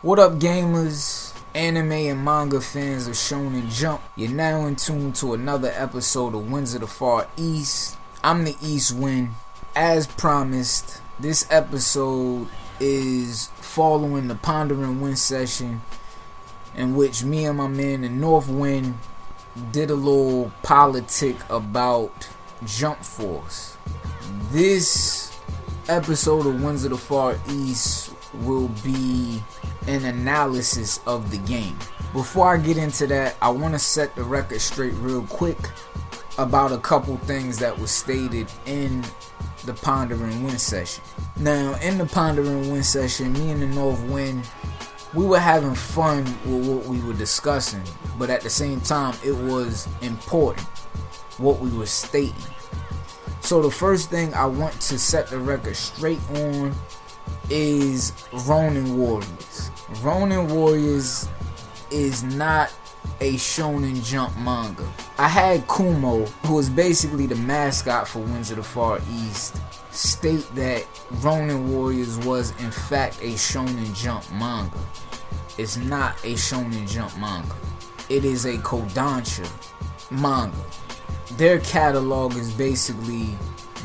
What up, gamers, anime and manga fans of Shonen Jump? You're now in tune to another episode of Winds of the Far East. I'm the East Wind. As promised, this episode is following the Pondering Wind session, in which me and my man the North Wind did a little politic about Jump Force. This episode of Winds of the Far East will be an analysis of the game. Before I get into that, I want to set the record straight real quick about a couple things that was stated in the Pondering Wind session. Now, in the Pondering Wind session, me and the North Wind, we were having fun with what we were discussing, but at the same time, it was important what we were stating. So the first thing I want to set the record straight on is Ronin Warriors. Ronin Warriors is not a Shonen Jump manga. I had Kumo, who is basically the mascot for Winds of the Far East, state that Ronin Warriors was in fact a Shonen Jump manga. It's not a Shonen Jump manga. It is a Kodansha manga. Their catalog is basically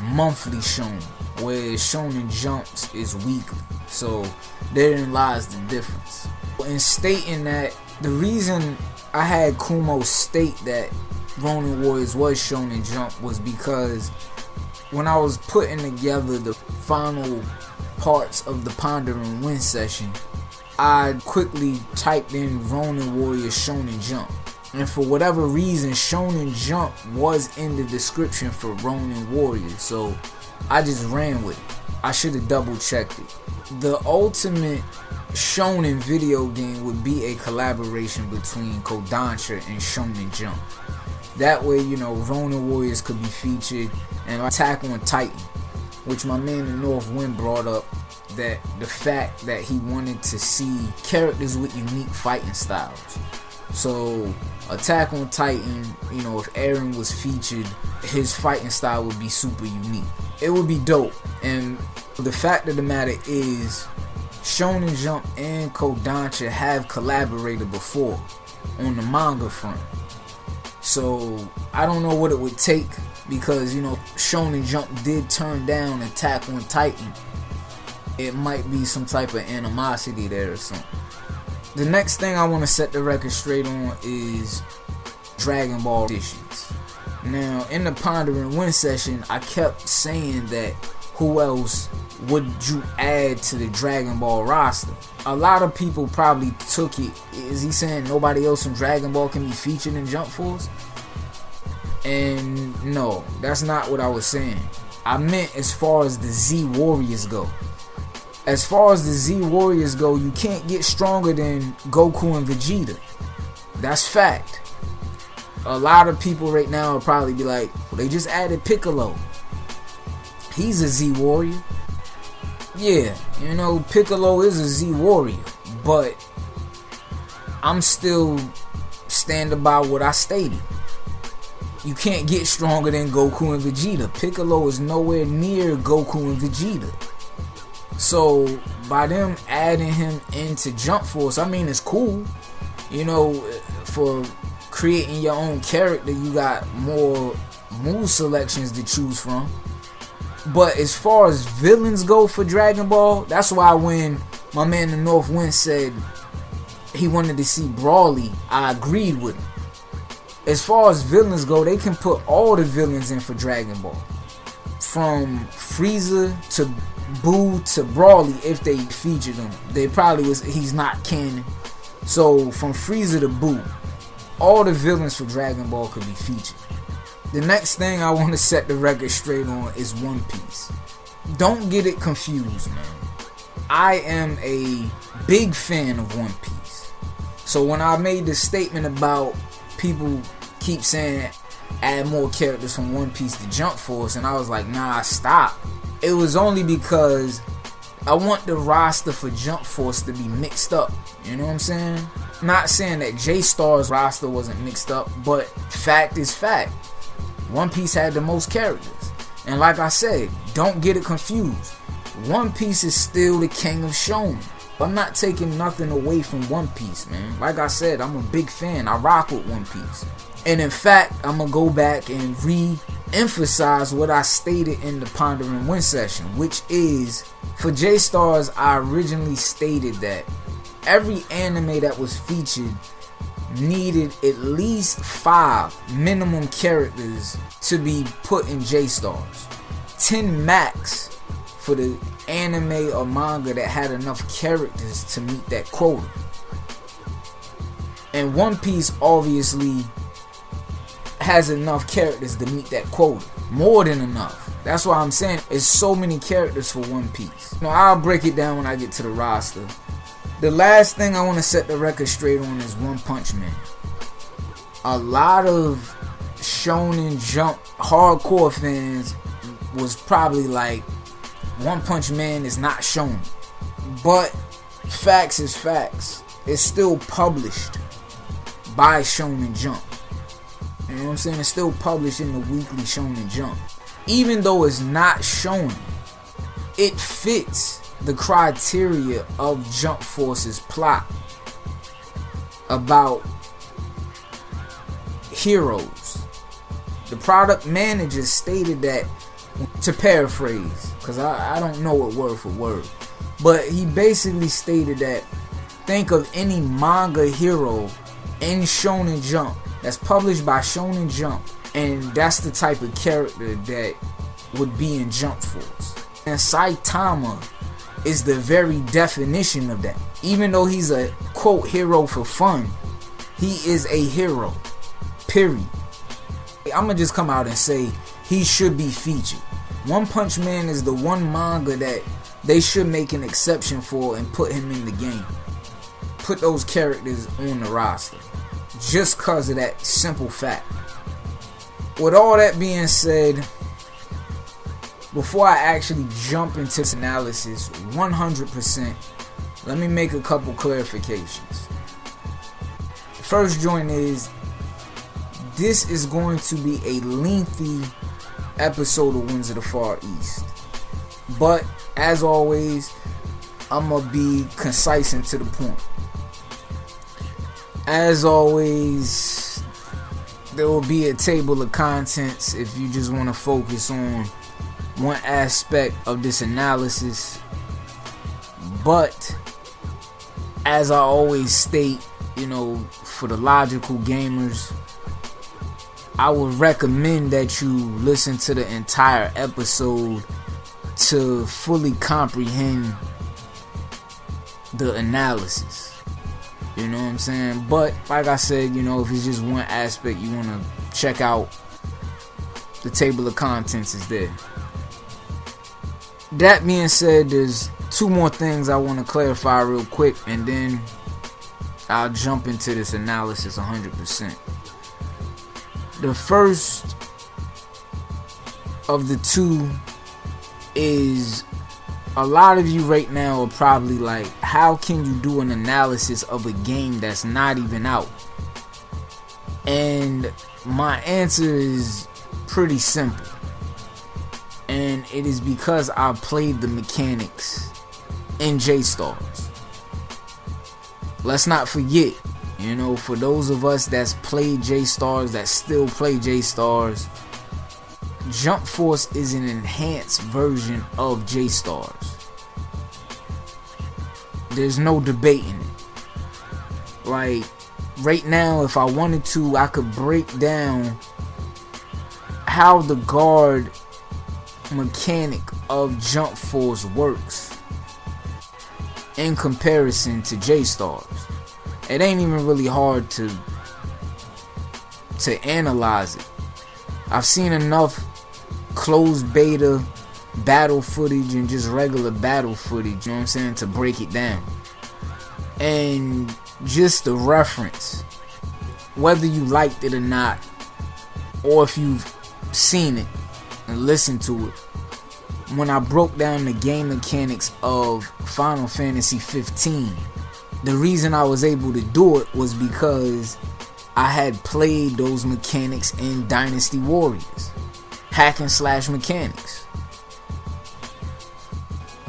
monthly shonen, whereas Shonen Jumps is weekly. So therein lies the difference. In stating that, the reason I had Kumo state that Ronin Warriors was Shonen Jump was because when I was putting together the final parts of the Pondering Wind session, I quickly typed in Ronin Warriors Shonen Jump. And for whatever reason, Shonen Jump was in the description for Ronin Warriors, so I just ran with it. I should have double checked it. The ultimate shonen video game would be a collaboration between Kodansha and Shonen Jump. That way, Ronin Warriors could be featured, and Attack on Titan, which my man the North Wind brought up, that the fact that he wanted to see characters with unique fighting styles. So Attack on Titan, if Eren was featured, his fighting style would be super unique. It would be dope. And the fact of the matter is, Shonen Jump and Kodansha have collaborated before on the manga front. So I don't know what it would take, because Shonen Jump did turn down Attack on Titan. It might be some type of animosity there or something. The next thing I want to set the record straight on is Dragon Ball editions. Now, in the Pondering Wind session, I kept saying that who else would you add to the Dragon Ball roster? A lot of people probably took it. Is he saying nobody else in Dragon Ball can be featured in Jump Force? And no, that's not what I was saying. I meant as far as the Z Warriors go. As far as the Z Warriors go, you can't get stronger than Goku and Vegeta. That's fact. A lot of people right now will probably be like, well, they just added Piccolo. He's a Z Warrior. Yeah, Piccolo is a Z Warrior. But I'm still standing by what I stated. You can't get stronger than Goku and Vegeta. Piccolo is nowhere near Goku and Vegeta. So by them adding him into Jump Force, it's cool. For creating your own character, you got more move selections to choose from. But as far as villains go for Dragon Ball, that's why when my man the North Wind said he wanted to see Broly, I agreed with him. As far as villains go, they can put all the villains in for Dragon Ball. From Frieza to Boo to Broly, if they featured him. He's not canon. So from Frieza to Boo, all the villains for Dragon Ball could be featured. The next thing I want to set the record straight on is One Piece. Don't get it confused, man. I am a big fan of One Piece. So when I made this statement about people keep saying add more characters from One Piece to Jump Force, and I was like, nah, stop. It was only because I want the roster for Jump Force to be mixed up. You know what I'm saying? Not saying that J-Star's roster wasn't mixed up, but fact is fact. One Piece had the most characters. And like I said, don't get it confused. One Piece is still the king of shonen. I'm not taking nothing away from One Piece, man. Like I said, I'm a big fan. I rock with One Piece. And in fact, I'm going to go back and re-emphasize what I stated in the Pondering Win session, which is, for J-Stars, I originally stated that every anime that was featured needed at least 5 minimum characters to be put in J-Stars. 10 max for the anime or manga that had enough characters to meet that quota. And One Piece obviously has enough characters to meet that quota. More than enough. That's why I'm saying there's so many characters for One Piece. Now, I'll break it down when I get to the roster. The last thing I want to set the record straight on is One Punch Man. A lot of Shonen Jump hardcore fans was probably like, One Punch Man is not shonen. But facts is facts. It's still published by Shonen Jump. You know what I'm saying? It's still published in the weekly Shonen Jump. Even though it's not shonen, it fits the criteria of Jump Force's plot about heroes. The product manager stated that, to paraphrase, because I don't know it word for word, but he basically stated that think of any manga hero in Shonen Jump that's published by Shonen Jump, and that's the type of character that would be in Jump Force. And Saitama is the very definition of that. Even though he's a quote hero for fun, he is a hero, period. I'm gonna just come out and say he should be featured. One Punch Man is the one manga that they should make an exception for and put him in the game. Put those characters on the roster. Just cause of that simple fact. With all that being said, before I actually jump into this analysis 100%, let me make a couple clarifications. The first joint is, this is going to be a lengthy episode of Winds of the Far East. But, as always, I'm going to be concise and to the point. As always, there will be a table of contents if you just want to focus on one aspect of this analysis. But, as I always state, you know, for the logical gamers, I would recommend that you listen to the entire episode to fully comprehend the analysis. You know what I'm saying? But like I said, you know, if it's just one aspect you want to check out, the table of contents is there. That being said, there's 2 more things I want to clarify real quick, and then I'll jump into this analysis 100%. The first of the 2 is, a lot of you right now are probably like, how can you do an analysis of a game that's not even out? And my answer is pretty simple. And it is because I played the mechanics in J-Stars. Let's not forget, you know, for those of us that's played J-Stars, that still play J-Stars, Jump Force is an enhanced version of J-Stars. There's no debating it. Like, right now, if I wanted to, I could break down how the guard mechanic of Jump Force works in comparison to J-Stars. It ain't even really hard to analyze it. I've seen enough closed beta battle footage and just regular battle footage, you know what I'm saying, to break it down. And just the reference, whether you liked it or not, or if you've seen it and listened to it, when I broke down the game mechanics of Final Fantasy 15, the reason I was able to do it was because I had played those mechanics in Dynasty Warriors. Hack and slash mechanics.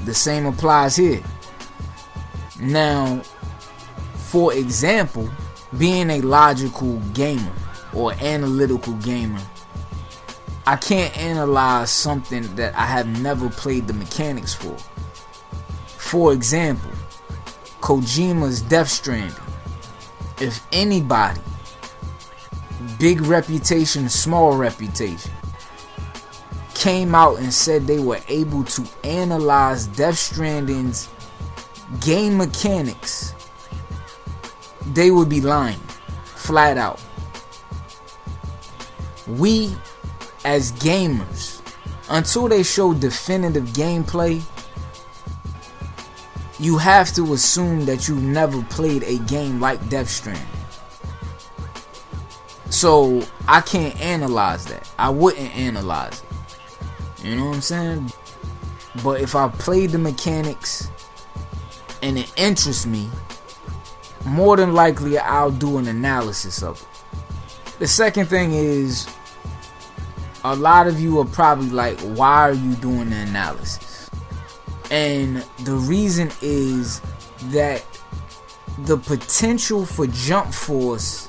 The same applies here. Now, for example, being a logical gamer or analytical gamer, I can't analyze something that I have never played the mechanics for. For example, Kojima's Death Stranding. If anybody, big reputation, small reputation, came out and said they were able to analyze Death Stranding's game mechanics, they would be lying, flat out. We, as gamers, until they show definitive gameplay, you have to assume that you've never played a game like Death Stranding. So I can't analyze that. I wouldn't analyze it. You know what I'm saying? But if I played the mechanics and it interests me, more than likely I'll do an analysis of it. The second thing is, a lot of you are probably like, why are you doing the analysis? And the reason is that the potential for jump force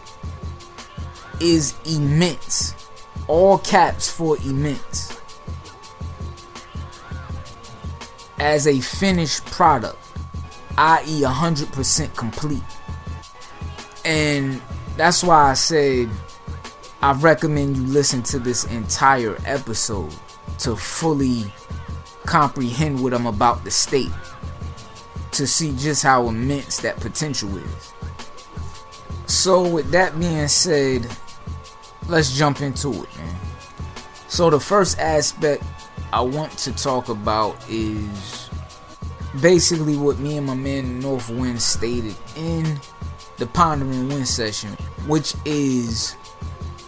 is immense. All caps for immense. As a finished product, i.e. 100% complete. And that's why I said I recommend you listen to this entire episode to fully comprehend what I'm about to state, to see just how immense that potential is. So with that being said, let's jump into it, man. So the first aspect I want to talk about is basically what me and my man Northwind stated in the Pondering Win session, which is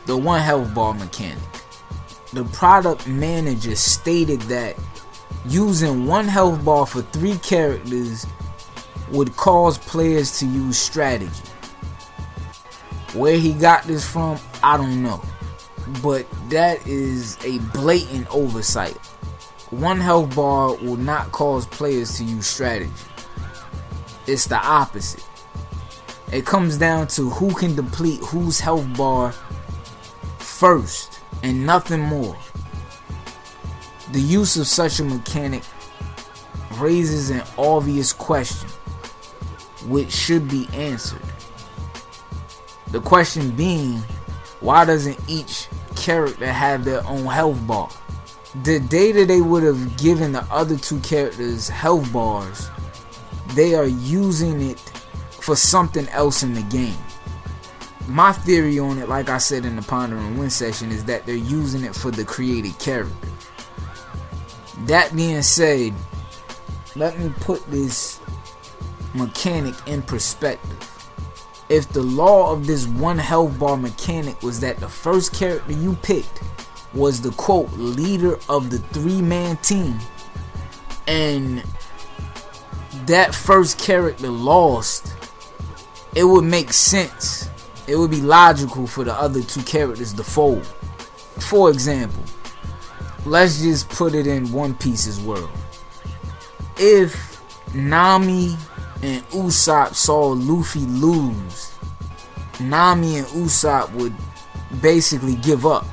the one health bar mechanic. The product manager stated that using one health bar for 3 characters would cause players to use strategy. Where he got this from, I don't know. But that is a blatant oversight. One health bar will not cause players to use strategy. It's the opposite. It comes down to who can deplete whose health bar first and nothing more. The use of such a mechanic raises an obvious question, which should be answered. The question being, why doesn't each character have their own health bar? The data they would have given the other 2 characters health bars, they are using it for something else in the game. My theory on it, like I said in the Pondering Win session, is that they're using it for the created character. That being said, let me put this mechanic in perspective. If the law of this one health bar mechanic was that the first character you picked was the quote leader of the 3-man team, and that first character lost, it would make sense. It would be logical for the other 2 characters to fold. For example, let's just put it in One Piece's world. If Nami and Usopp saw Luffy lose, Nami and Usopp would basically give up.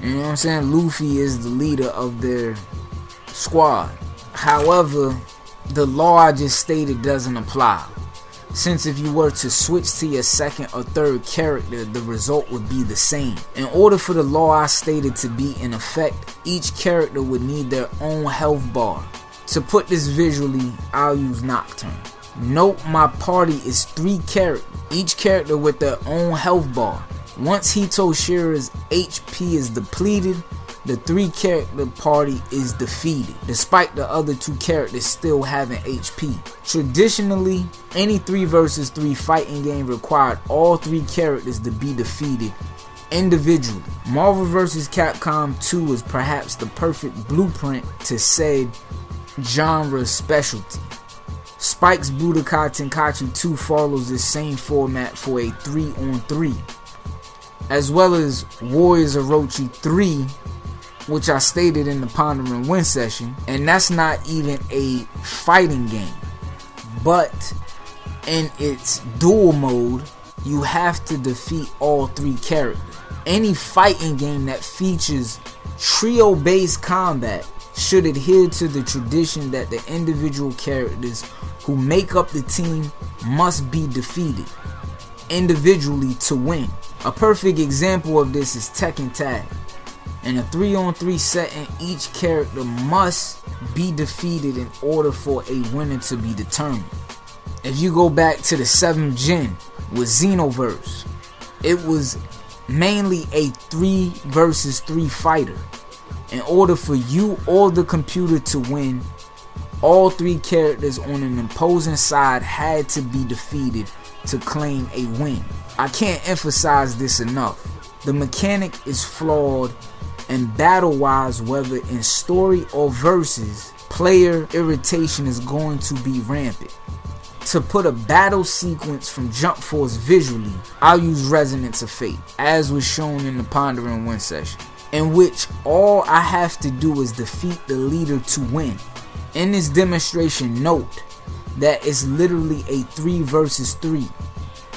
You know what I'm saying? Luffy is the leader of their squad. However, the law I just stated doesn't apply, since if you were to switch to your second or third character, the result would be the same. In order for the law I stated to be in effect, each character would need their own health bar. To put this visually, I'll use Nocturne. Note my party is 3 characters, each character with their own health bar. Once Hitoshira's HP is depleted, the 3 character party is defeated, despite the other 2 characters still having HP. Traditionally, any 3 vs 3 fighting game required all 3 characters to be defeated individually. Marvel vs. Capcom 2 is perhaps the perfect blueprint to said genre specialty. Spike's Budokai Tenkaichi 2 follows this same format for a 3-on-3, as well as Warriors Orochi 3 which I stated in the Ponder and Win session, and that's not even a fighting game. But in its duel mode, you have to defeat all 3 characters. Any fighting game that features trio-based combat should adhere to the tradition that the individual characters who make up the team must be defeated individually to win. A perfect example of this is Tekken Tag. In a 3-on-3 setting, each character must be defeated in order for a winner to be determined. If you go back to the 7th gen with Xenoverse, it was mainly a 3 versus 3 fighter. In order for you or the computer to win, all 3 characters on an opposing side had to be defeated to claim a win. I can't emphasize this enough. The mechanic is flawed, and battle-wise, whether in story or versus, player irritation is going to be rampant. To put a battle sequence from Jump Force visually, I'll use Resonance of Fate, as was shown in the Ponder and Win session, in which all I have to do is defeat the leader to win. In this demonstration, note that it's literally a 3 versus 3,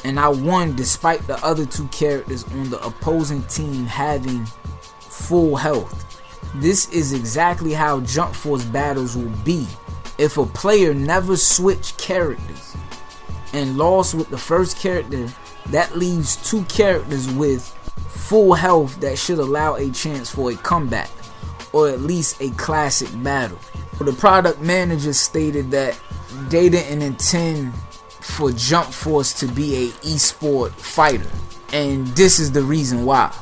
and I won despite the other 2 characters on the opposing team having full health. This is exactly how Jump Force battles will be if a player never switched characters and lost with the first character. That leaves 2 characters with full health that should allow a chance for a comeback, or at least a classic battle. The product manager stated that they didn't intend for Jump Force to be a esport fighter, and this is the reason why.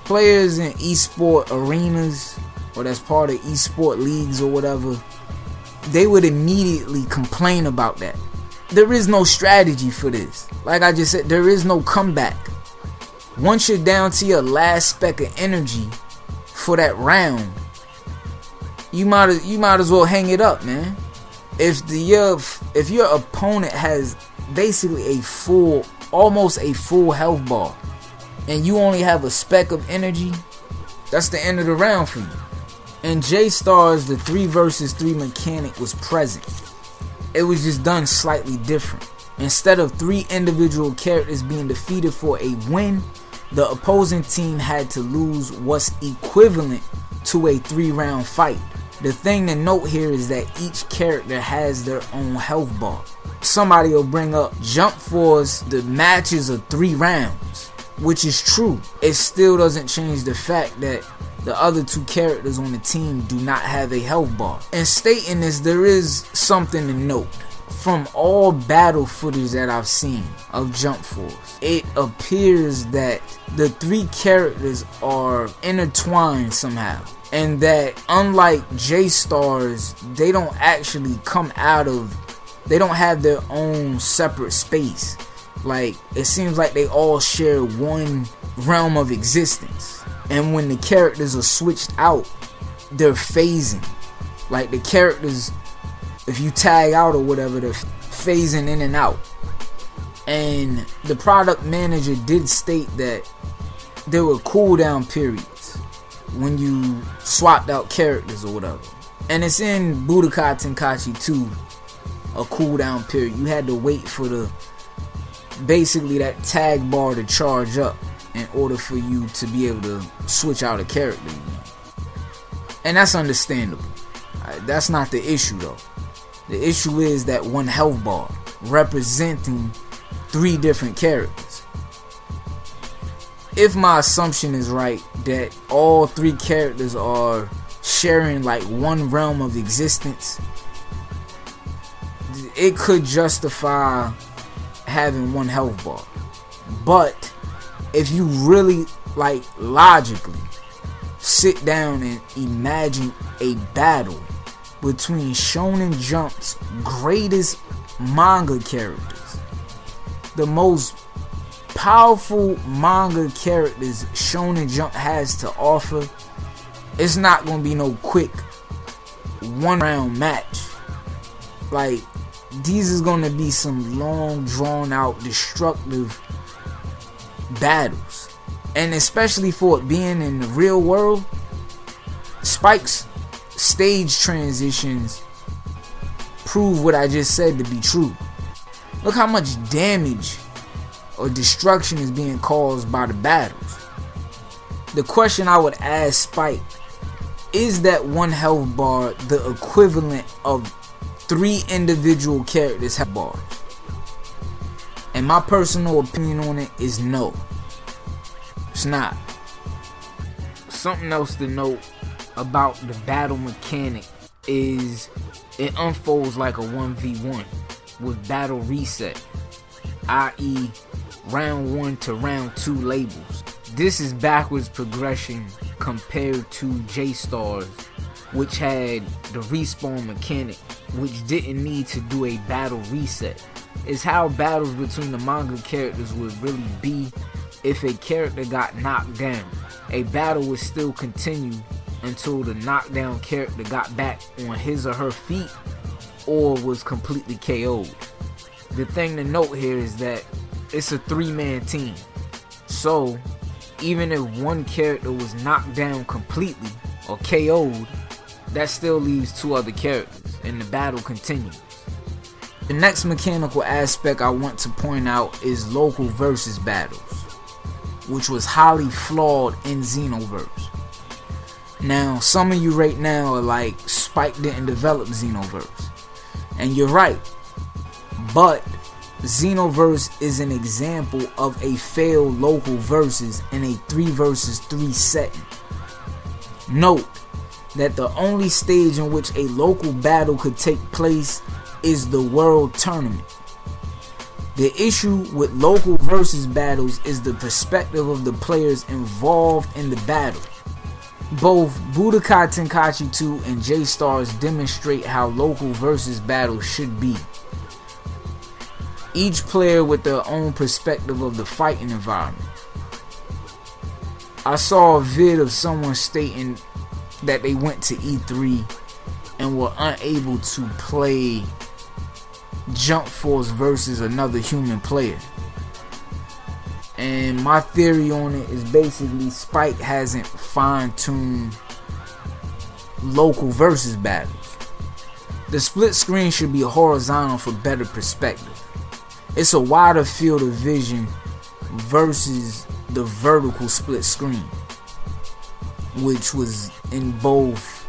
Players in esport arenas, or that's part of esport leagues or whatever, they would immediately complain about that. There is no strategy for this. Like I just said, there is no comeback. Once you're down to your last speck of energy for that round, you might as well hang it up, man. If your opponent has basically almost a full health bar, and you only have a speck of energy, that's the end of the round for you. In J-Stars, the 3 versus 3 mechanic was present. It was just done slightly different. Instead of 3 individual characters being defeated for a win, the opposing team had to lose what's equivalent to a 3-round fight. The thing to note here is that each character has their own health bar. Somebody will bring up Jump Force, the matches are 3 rounds, which is true. It still doesn't change the fact that the other 2 characters on the team do not have a health bar. In stating this, there is something to note. From all battle footage that I've seen of Jump Force, it appears that the 3 characters are intertwined somehow, and that unlike J-Stars, they don't actually they don't have their own separate space. Like, it seems like they all share one realm of existence, and when the characters are switched out, they're phasing. Like, the characters, if you tag out or whatever, they're phasing in and out. And the product manager did state that there were cooldown periods when you swapped out characters or whatever. And it's in Budokai Tenkaichi 2, a cooldown period. You had to wait for basically that tag bar to charge up in order for you to be able to switch out a character, you know? And that's understandable. That's not the issue though. The issue is that one health bar representing 3 different characters. If my assumption is right that all 3 characters are sharing like one realm of existence, it could justify having one health bar. But if you really like logically sit down and imagine a battle between Shonen Jump's greatest manga characters, the most powerful manga characters Shonen Jump has to offer, it's not gonna be no quick 1-round match. Like, these is gonna be some long, drawn out, destructive battles. And especially for it being in the real world, Spike's stage transitions prove what I just said to be true. Look how much damage or destruction is being caused by the battles. The question I would ask Spike, is that one health bar the equivalent of 3 individual characters' health bars? And my personal opinion on it is no. It's not. Something else to note about the battle mechanic is it unfolds like a 1v1 with battle reset, i.e. round 1 to round 2 labels. This is backwards progression compared to J-Stars, which had the respawn mechanic, which didn't need to do a battle reset. It's how battles between the manga characters would really be if a character got knocked down. A battle would still continue until the knockdown character got back on his or her feet or was completely KO'd. The thing to note here is that it's a 3-man team. So, even if one character was knocked down completely or KO'd, that still leaves 2 other characters and the battle continues. The next mechanical aspect I want to point out is local versus battles, which was highly flawed in Xenoverse. Now, some of you right now are like, Spike didn't develop Xenoverse. And you're right. But Xenoverse is an example of a failed local versus in a 3 versus 3 setting. Note that the only stage in which a local battle could take place is the World Tournament. The issue with local versus battles is the perspective of the players involved in the battle. Both Budokai Tenkaichi 2 and J-Stars demonstrate how local versus battles should be. Each player with their own perspective of the fighting environment. I saw a vid of someone stating that they went to E3 and were unable to play Jump Force versus another human player. And my theory on it is basically Spike hasn't fine-tuned local versus battles. The split screen should be horizontal for better perspective. It's a wider field of vision versus the vertical split screen, which was in both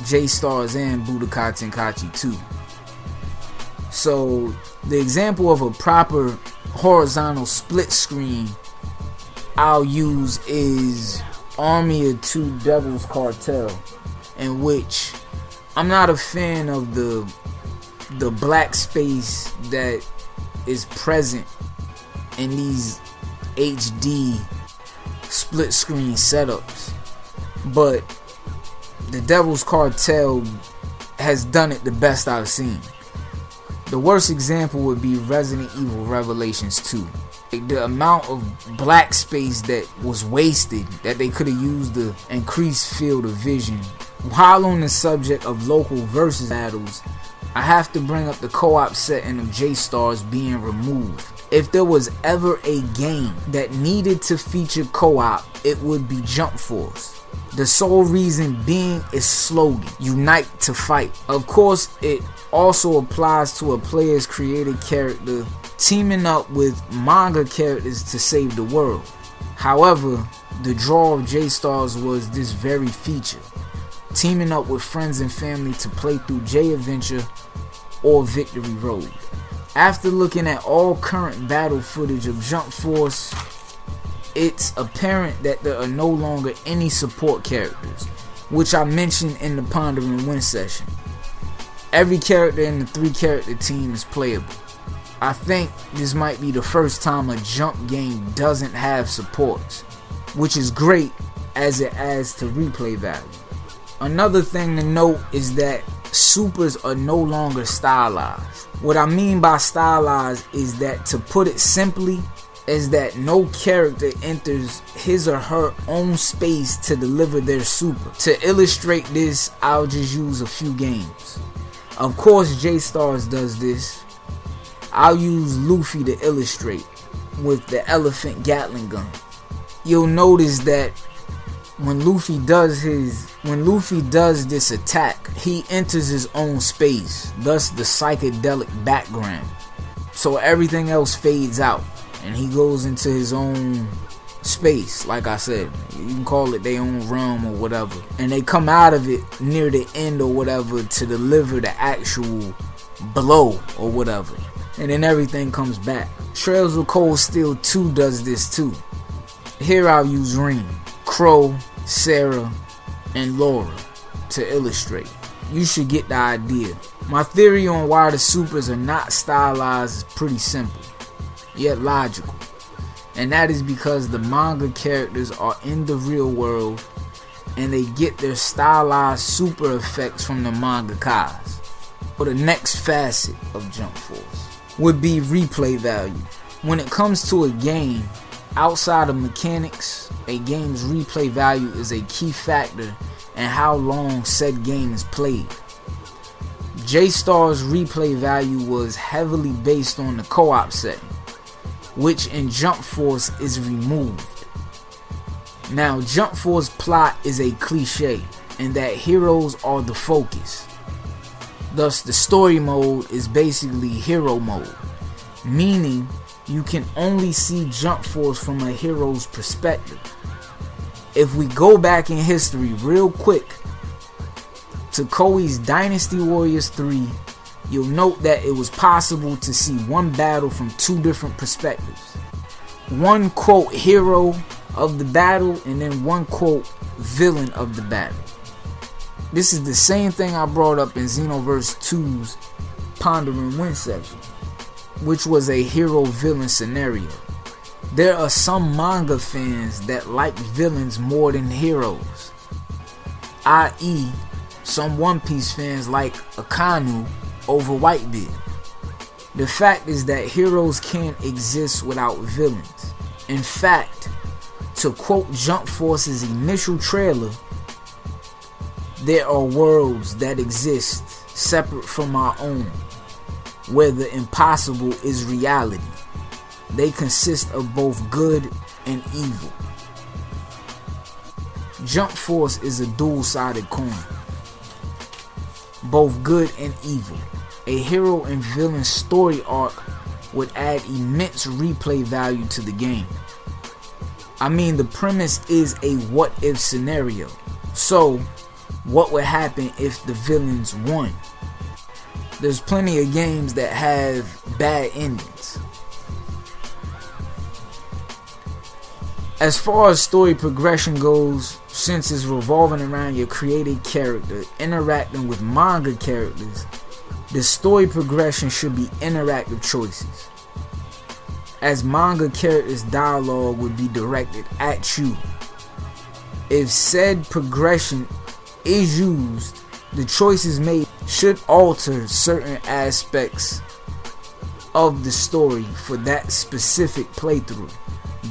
J-Stars and Budokai Tenkaichi 2. So the example of a proper horizontal split screen I'll use is Army of Two Devils Cartel, in which I'm not a fan of the black space that is present in these HD split screen setups, but the Devil's Cartel has done it the best I've seen. The worst example would be Resident Evil Revelations 2. The amount of black space that was wasted that they could have used the increased field of vision. While on the subject of local versus battles, I have to bring up the co-op setting of J-Stars being removed. If there was ever a game that needed to feature co-op, it would be Jump Force. The sole reason being is slogan, unite to fight. Of course, it also applies to a player's created character teaming up with manga characters to save the world. However, the draw of J-Stars was this very feature, teaming up with friends and family to play through J-Adventure or Victory Road. After looking at all current battle footage of Jump Force, it's apparent that there are no longer any support characters, which I mentioned in the Ponder and Win session. Every character in the 3-character team is playable. I think this might be the first time a Jump game doesn't have supports, which is great as it adds to replay value. Another thing to note is that supers are no longer stylized. What I mean by stylized is that, to put it simply, is that no character enters his or her own space to deliver their super. To illustrate this, I'll just use a few games. Of course, J-Stars does this. I'll use Luffy to illustrate with the Elephant Gatling gun. You'll notice that when Luffy does this attack, he enters his own space, thus the psychedelic background. So everything else fades out and he goes into his own space. Like I said, you can call it their own realm or whatever, and they come out of it near the end or whatever to deliver the actual blow or whatever, and then everything comes back. Trails of Cold Steel 2 does this too. Here I'll use Ring, Crow, Sarah, and Laura to illustrate. You should get the idea. My theory on why the supers are not stylized is pretty simple, yet logical. And that is because the manga characters are in the real world and they get their stylized super effects from the mangakas. But the next facet of Jump Force would be replay value. When it comes to a game, outside of mechanics, a game's replay value is a key factor in how long said game is played. J-Star's replay value was heavily based on the co-op setting, which in Jump Force is removed. Now, Jump Force plot is a cliche in that heroes are the focus. Thus, the story mode is basically hero mode, meaning you can only see Jump Force from a hero's perspective. If we go back in history real quick to Koei's Dynasty Warriors 3, you'll note that it was possible to see one battle from two different perspectives. One quote hero of the battle and then one quote villain of the battle. This is the same thing I brought up in Xenoverse 2's Pondering Win section, which was a hero-villain scenario. There are some manga fans that like villains more than heroes, i.e. some One Piece fans like Akanu over Whitebeard. The fact is that heroes can't exist without villains. In fact, to quote Jump Force's initial trailer, there are worlds that exist separate from our own, where the impossible is reality. They consist of both good and evil. Jump Force is a dual-sided coin, both good and evil. A hero and villain story arc would add immense replay value to the game. I mean, the premise is a what-if scenario. So, what would happen if the villains won? There's plenty of games that have bad endings. As far as story progression goes, since it's revolving around your created character interacting with manga characters, the story progression should be interactive choices, as manga characters' dialogue would be directed at you. If said progression is used, the choices made should alter certain aspects of the story for that specific playthrough,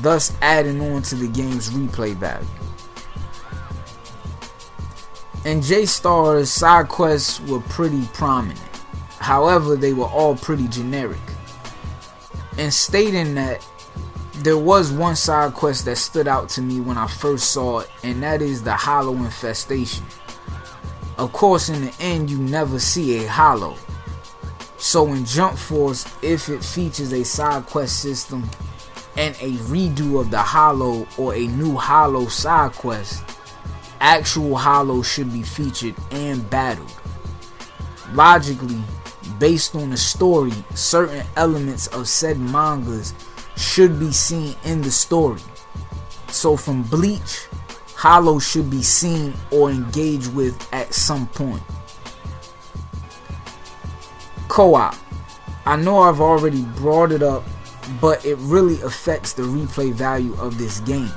thus adding on to the game's replay value. In J-Star's, side quests were pretty prominent. However, they were all pretty generic. And stating that, there was one side quest that stood out to me when I first saw it, and that is the Hollow Infestation. Of course, in the end, you never see a Hollow. So in Jump Force, if it features a side quest system and a redo of the Hollow or a new Hollow side quest, actual Hollow should be featured and battled. Logically, based on the story, certain elements of said mangas should be seen in the story. So from Bleach, Hollow should be seen or engaged with at some point. Co-op. I know I've already brought it up, but it really affects the replay value of this game.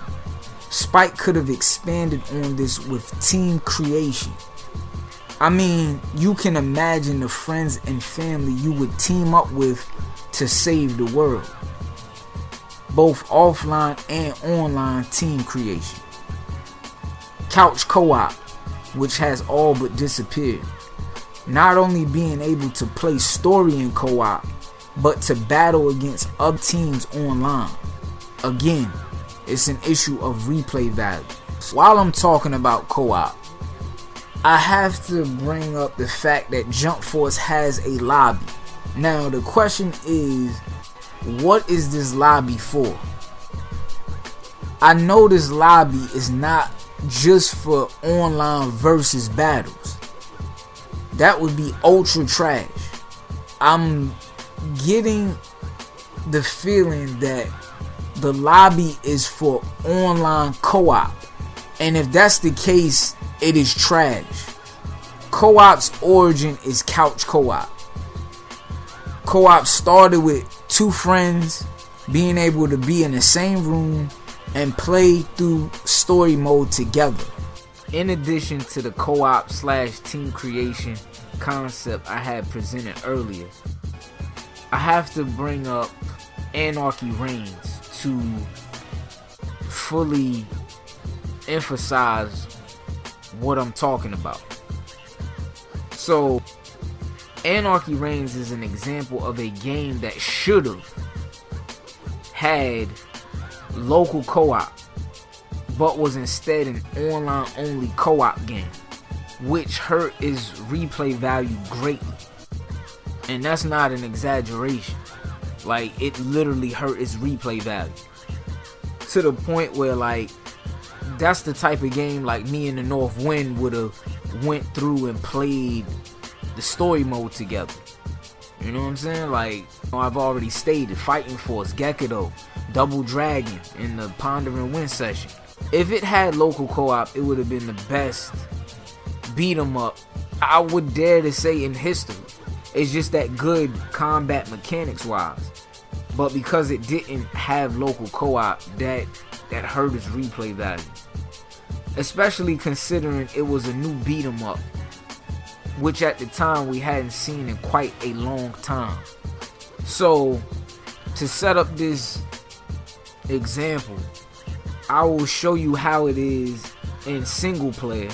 Spike could have expanded on this with team creation. I mean, you can imagine the friends and family you would team up with to save the world. Both offline and online team creation. Couch co-op, which has all but disappeared. Not only being able to play story in co-op, but to battle against other teams online. Again, it's an issue of replay value. While I'm talking about co-op, I have to bring up the fact that Jump Force has a lobby. Now the question is, what is this lobby for? I know this lobby is not just for online versus battles. That would be ultra trash. I'm getting the feeling that the lobby is for online co-op, and if that's the case, it is trash. Co-op's origin is couch co-op. Co-op started with two friends being able to be in the same room and play through story mode together. In addition to the co-op / team creation concept I had presented earlier, I have to bring up Anarchy Reigns to fully emphasize what I'm talking about. So, Anarchy Reigns is an example of a game that should have had local co-op, but was instead an online only co-op game, which hurt its replay value greatly. And that's not an exaggeration. Like, it literally hurt its replay value to the point where, like, that's the type of game like me and the North Wind would have went through and played the story mode together. You know what I'm saying? Like, I've already stated, Fighting Force, Gekko, Double Dragon in the Ponder and Win session. If it had local co-op, it would have been the best beat 'em up, I would dare to say, in history. It's just that good combat mechanics wise. But because it didn't have local co-op, that hurt its replay value. Especially considering it was a new beat 'em up, which at the time we hadn't seen in quite a long time. So, to set up this example, I will show you how it is in single player,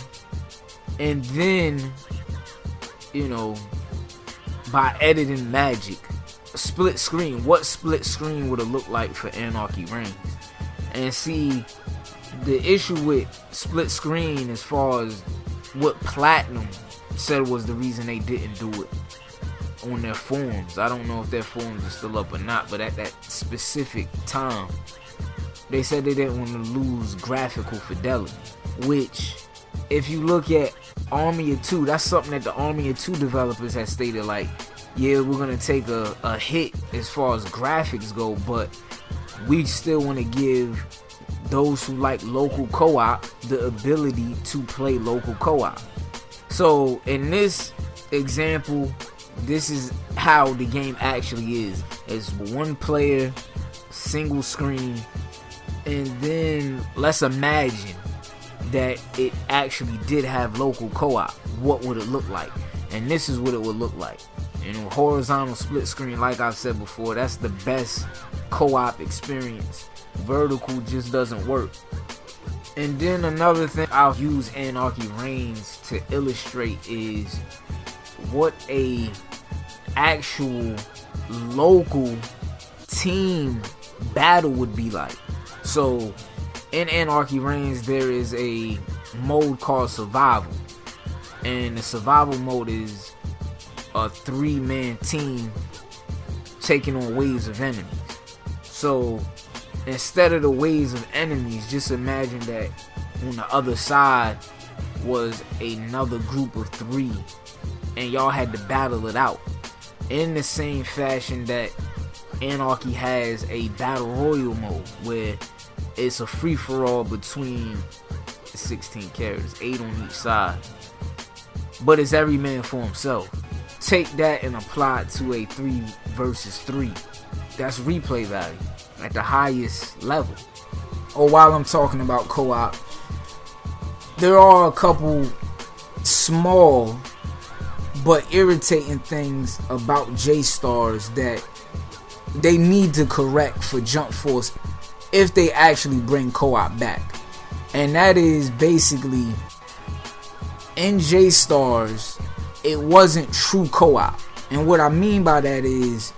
and then, you know, by editing magic, split screen, what split screen would it look like for Anarchy Reigns. And see, the issue with split screen, as far as what Platinum said was the reason they didn't do it on their forums. I don't know if their forums are still up or not, but at that specific time, they said they didn't want to lose graphical fidelity. Which, if you look at Army of Two, that's something that the Army of Two developers had stated, like, yeah, we're going to take a hit as far as graphics go, but we still want to give those who like local co-op the ability to play local co-op. So in this example, this is how the game actually is. It's one player, single screen, and then let's imagine that it actually did have local co-op. What would it look like? And this is what it would look like. You know, horizontal split screen, like I've said before, that's the best co-op experience. Vertical just doesn't work. And then another thing I'll use Anarchy Reigns to illustrate is what a actual local team battle would be like. So in Anarchy Reigns, there is a mode called Survival, and the survival mode is a 3-man team taking on waves of enemies. So instead of the waves of enemies, just imagine that on the other side was another group of 3, and y'all had to battle it out in the same fashion that Anarchy has a battle royal mode, where it's a free-for-all between 16 characters, 8 on each side, but it's every man for himself. Take that and apply it to a 3 versus 3. That's replay value at the highest level. Or while I'm talking about co-op, there are a couple small but irritating things about J-Stars that they need to correct for Jump Force if they actually bring co-op back. And that is basically, in J-Stars, it wasn't true co-op. And what I mean by that is,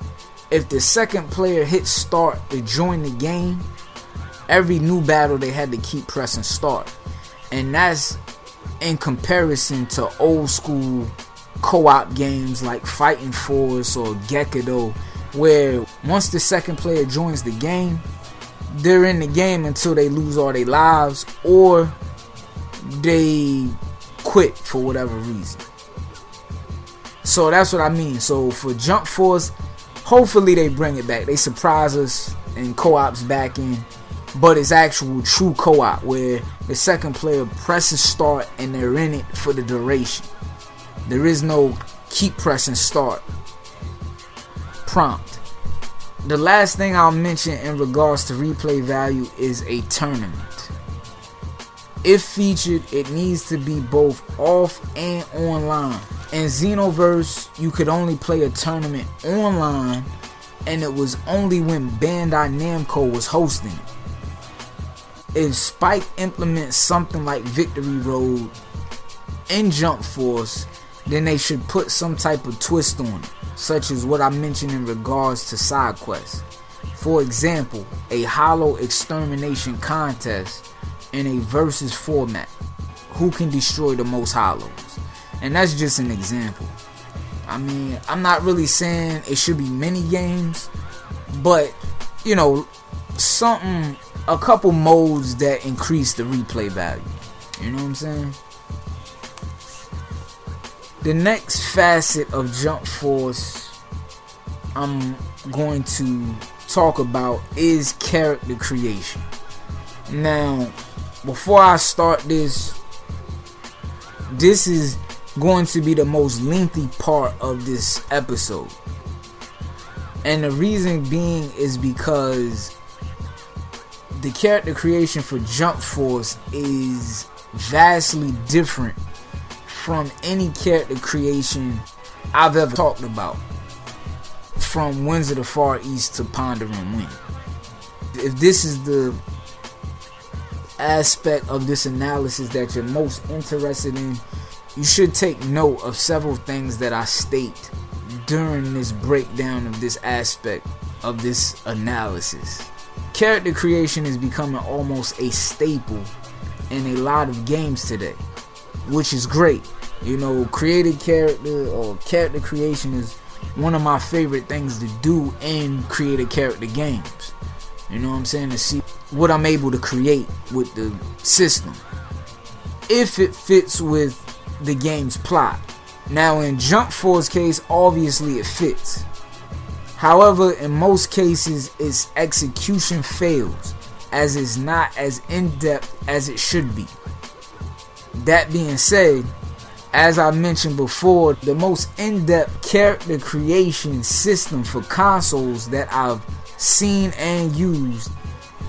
if the second player hit start to join the game, every new battle they had to keep pressing start. And that's in comparison to old school co-op games like Fighting Force or Gekido, where once the second player joins the game, they're in the game until they lose all their lives or they quit for whatever reason. So that's what I mean. So for Jump Force, hopefully they bring it back. They surprise us and co-op's back in, but it's actual true co-op where the second player presses start and they're in it for the duration. There is no keep pressing start prompt. The last thing I'll mention in regards to replay value is a tournament. If featured, it needs to be both off and online. In Xenoverse, you could only play a tournament online, and it was only when Bandai Namco was hosting it. If Spike implements something like Victory Road in Jump Force, then they should put some type of twist on it, such as what I mentioned in regards to side quests. For example, a hollow extermination contest in a versus format. Who can destroy the most hollows? And that's just an example. I mean, I'm not really saying it should be mini games, but you know, a couple modes that increase the replay value. You know what I'm saying? The next facet of Jump Force I'm going to talk about is character creation. Now, before I start this is going to be the most lengthy part of this episode. And the reason being is because the character creation for Jump Force is vastly different from any character creation I've ever talked about, from Winds of the Far East to Pondering Wind. If this is the aspect of this analysis that you're most interested in, you should take note of several things that I state during this breakdown of this aspect of this analysis. Character creation is becoming almost a staple in a lot of games today, which is great. You know, created character or character creation is one of my favorite things to do in created character games. You know what I'm saying? To see what I'm able to create with the system, if it fits with the game's plot. Now in Jump Force case, obviously it fits. However, in most cases its execution fails, as it's not as in-depth as it should be. That being said, as I mentioned before, the most in-depth character creation system for consoles that I've seen and used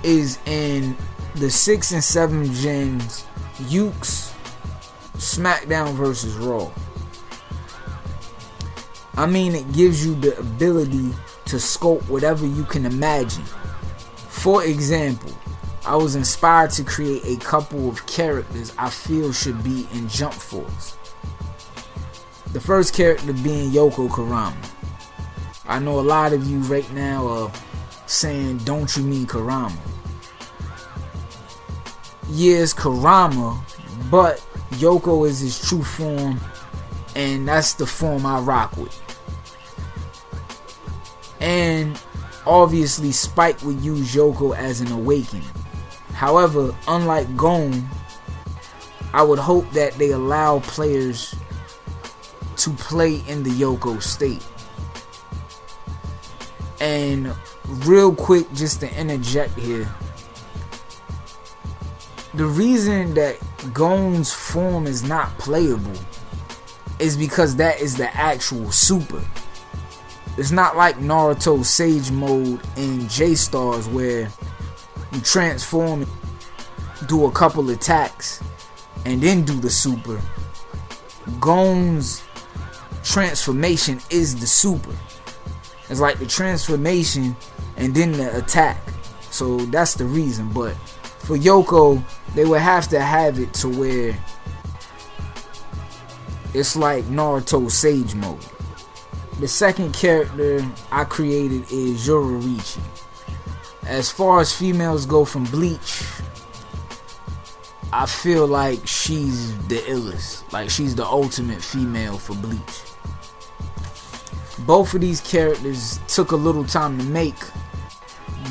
is in the 6 and 7 gens Ukes SmackDown vs. Raw. I mean, it gives you the ability to sculpt whatever you can imagine. For example, I was inspired to create a couple of characters I feel should be in Jump Force. The first character being Yoko Karama. I know a lot of you right now are saying, don't you mean Karama? Yes, Karama, but Yoko is his true form, and that's the form I rock with. And obviously Spike would use Yoko as an awakening. However, unlike Gon, I would hope that they allow players to play in the Yoko state. And real quick, just to interject here, the reason that Gon's form is not playable is because that is the actual super. It's not like Naruto Sage Mode in J-Stars where you transform, do a couple attacks, and then do the super. Gon's transformation is the super. It's like the transformation and then the attack. So that's the reason. But for Yoko, they would have to have it to where it's like Naruto Sage Mode. The second character I created is Yororichi. As far as females go from Bleach, I feel like she's the illest. Like, she's the ultimate female for Bleach. Both of these characters took a little time to make,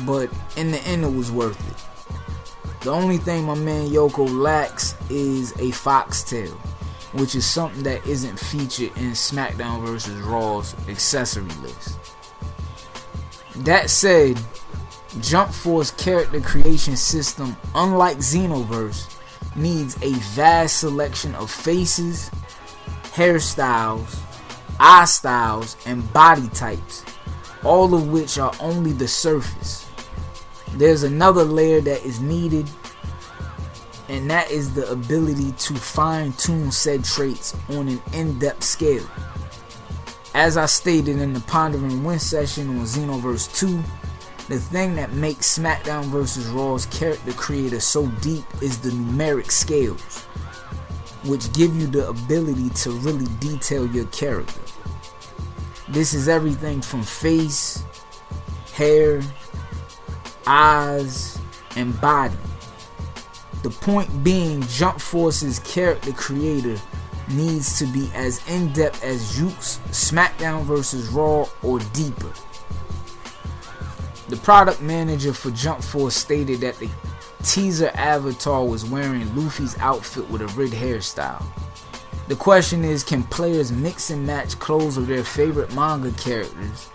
but in the end it was worth it. The only thing my man Yoko lacks is a foxtail, which is something that isn't featured in SmackDown vs. Raw's accessory list. That said, Jump Force character creation system, unlike Xenoverse, needs a vast selection of faces, hairstyles, eye styles, and body types, all of which are only the surface. There's another layer that is needed, and that is the ability to fine-tune said traits on an in-depth scale. As I stated in the Pondering Win session on Xenoverse 2, the thing that makes SmackDown vs. Raw's character creator so deep is the numeric scales, which give you the ability to really detail your character. This is everything from face, hair, eyes, and body. The point being, Jump Force's character creator needs to be as in-depth as Yuke's SmackDown vs. Raw or deeper. The product manager for Jump Force stated that the teaser avatar was wearing Luffy's outfit with a red hairstyle. The question is, can players mix and match clothes of their favorite manga characters,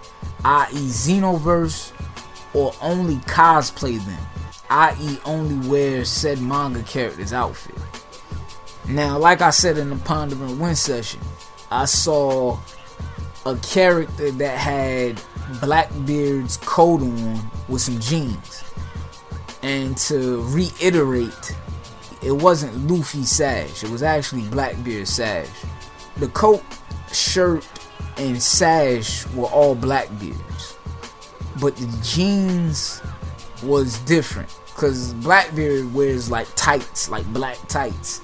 i.e. Xenoverse, or only cosplay them, i.e. only wear said manga character's outfit? Now, like I said in the Pondering Win session, I saw a character that had Blackbeard's coat on with some jeans. And to reiterate, it wasn't Luffy's sash, it was actually Blackbeard's sash. The coat, shirt, and sash were all Blackbeard's, but the jeans was different, because Blackbeard wears like tights, like black tights.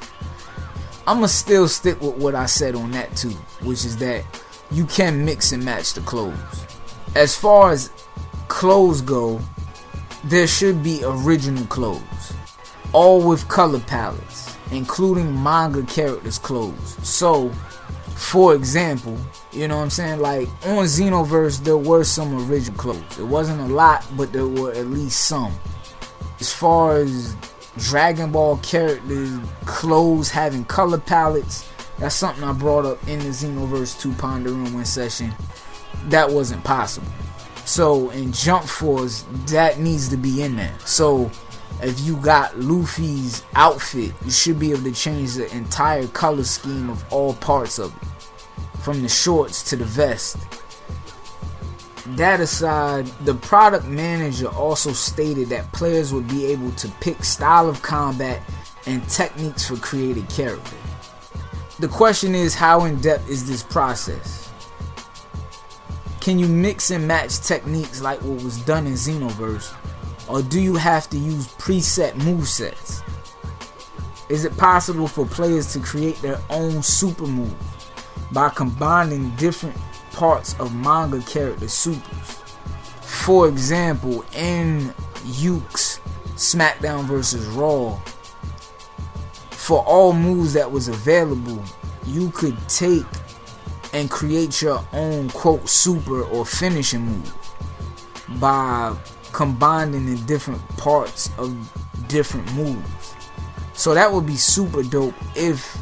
I'ma still stick with what I said on that too, which is that you can mix and match the clothes. As far as clothes go, there should be original clothes, all with color palettes, including manga characters' clothes. So, for example, you know what I'm saying, like on Xenoverse there were some original clothes. It wasn't a lot, but there were at least some. As far as Dragon Ball characters' clothes having color palettes, that's something I brought up in the Xenoverse 2 Pondering Win session. That wasn't possible. So in Jump Force, that needs to be in there. So if you got Luffy's outfit, you should be able to change the entire color scheme of all parts of it, from the shorts to the vest. That aside, the product manager also stated that players would be able to pick style of combat and techniques for created character. The question is, how in depth is this process? Can you mix and match techniques like what was done in Xenoverse, or do you have to use preset movesets? Is it possible for players to create their own super move by combining different parts of manga character supers? For example, in Yuke's SmackDown vs. Raw, for all moves that was available, you could take and create your own quote super or finishing move by combining the different parts of different moves. So that would be super dope if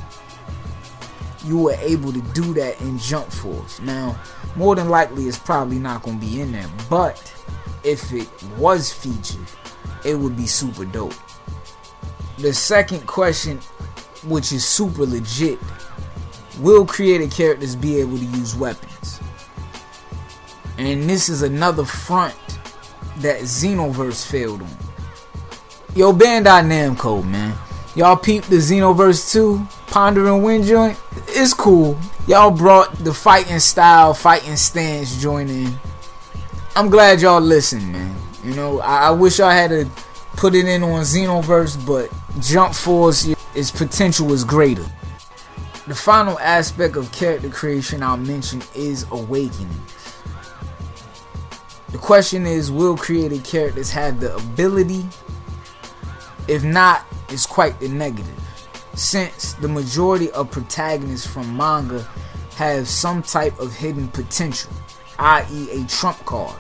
you were able to do that in Jump Force. Now, more than likely it's probably not going to be in there, but if it was featured, it would be super dope. The second question, which is super legit, will created characters be able to use weapons? And this is another front that Xenoverse failed on. Yo, Bandai Namco, man, y'all peep the Xenoverse 2 Pondering Win joint? It's cool. Y'all brought the fighting style, fighting stance joint in. I'm glad y'all listened, man. You know, I wish I had to put it in on Xenoverse, but Jump Force, its potential is greater. The final aspect of character creation I'll mention is awakenings. The question is, will created characters have the ability, if not is quite the negative, since the majority of protagonists from manga have some type of hidden potential, i.e. a trump card.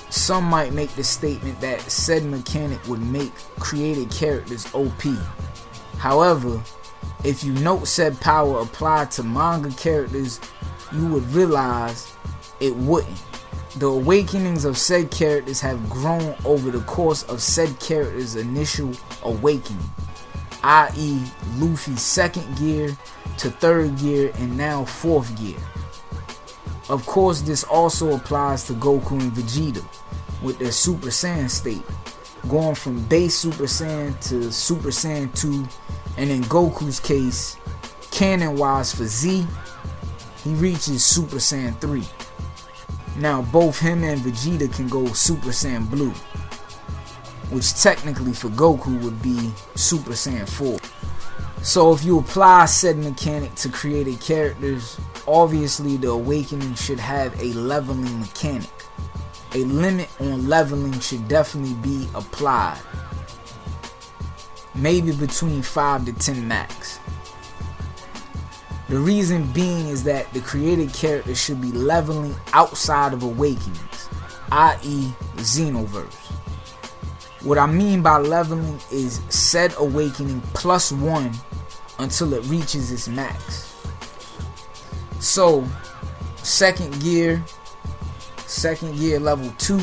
Some might make the statement that said mechanic would make created characters OP. However, if you note said power applied to manga characters, you would realize it wouldn't. The awakenings of said characters have grown over the course of said character's initial awakening, i.e. Luffy's 2nd gear to 3rd gear and now 4th gear. Of course, this also applies to Goku and Vegeta with their Super Saiyan state, going from base Super Saiyan to Super Saiyan 2, and in Goku's case, canon wise for Z, he reaches Super Saiyan 3. Now both him and Vegeta can go Super Saiyan Blue, which technically for Goku would be Super Saiyan 4. So if you apply said mechanic to created characters, obviously the awakening should have a leveling mechanic. A limit on leveling should definitely be applied. Maybe between 5 to 10 max. The reason being is that the created character should be leveling outside of awakenings, i.e. Xenoverse. What I mean by leveling is said awakening plus 1 until it reaches its max. So, 2nd gear level 2,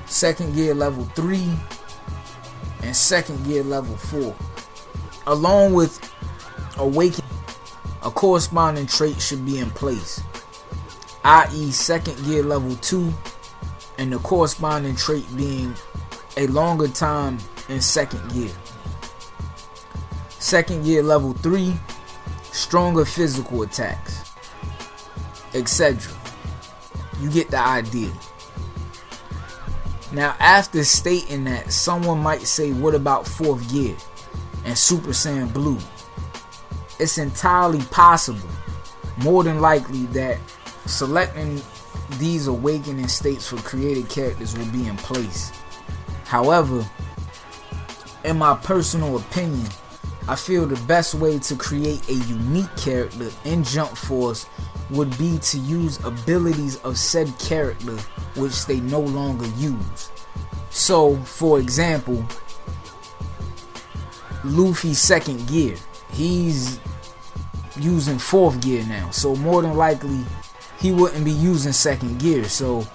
2nd gear level 3, and 2nd gear level 4. Along with awakening, a corresponding trait should be in place, i.e. 2nd gear level 2, and the corresponding trait being a longer time in 2nd gear. 2nd gear level 3, stronger physical attacks, etc. You get the idea. Now after stating that, someone might say, what about 4th gear and Super Saiyan Blue? It's entirely possible, more than likely, that selecting these awakening states for created characters will be in place. However, in my personal opinion, I feel the best way to create a unique character in Jump Force would be to use abilities of said character which they no longer use. So, for example, Luffy's 2nd gear, he's using 4th gear now, so more than likely he wouldn't be using 2nd gear, so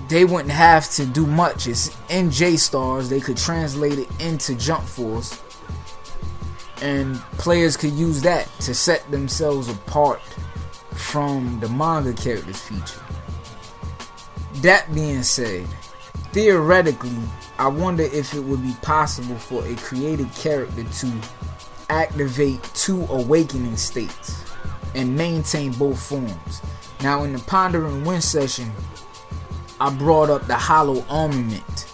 they wouldn't have to do much. It's in J-Stars, they could translate it into Jump Force, and players could use that to set themselves apart from the manga characters feature. That being said, theoretically, I wonder if it would be possible for a created character to activate 2 awakening states and maintain both forms. Now in the Pondering Wind session, I brought up the hollow armament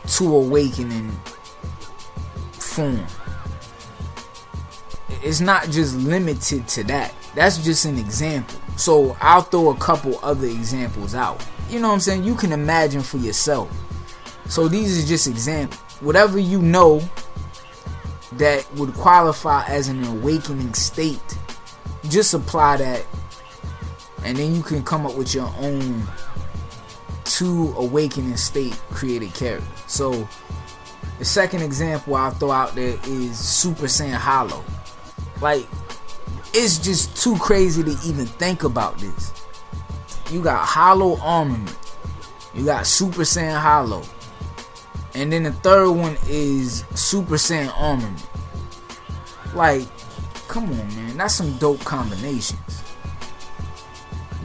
2 awakening form. It's not just limited to that. That's just an example. So I'll throw a couple other examples out. You know what I'm saying? You can imagine for yourself. So these are just examples. Whatever you know that would qualify as an awakening state, just apply that, and then you can come up with your own 2 awakening state created character. So the second example I'll throw out there is Super Saiyan Hollow. Like, it's just too crazy to even think about this. You got Hollow Armament, you got Super Saiyan Hollow, and then the third one is Super Saiyan Armament. Like, come on, man, that's some dope combinations.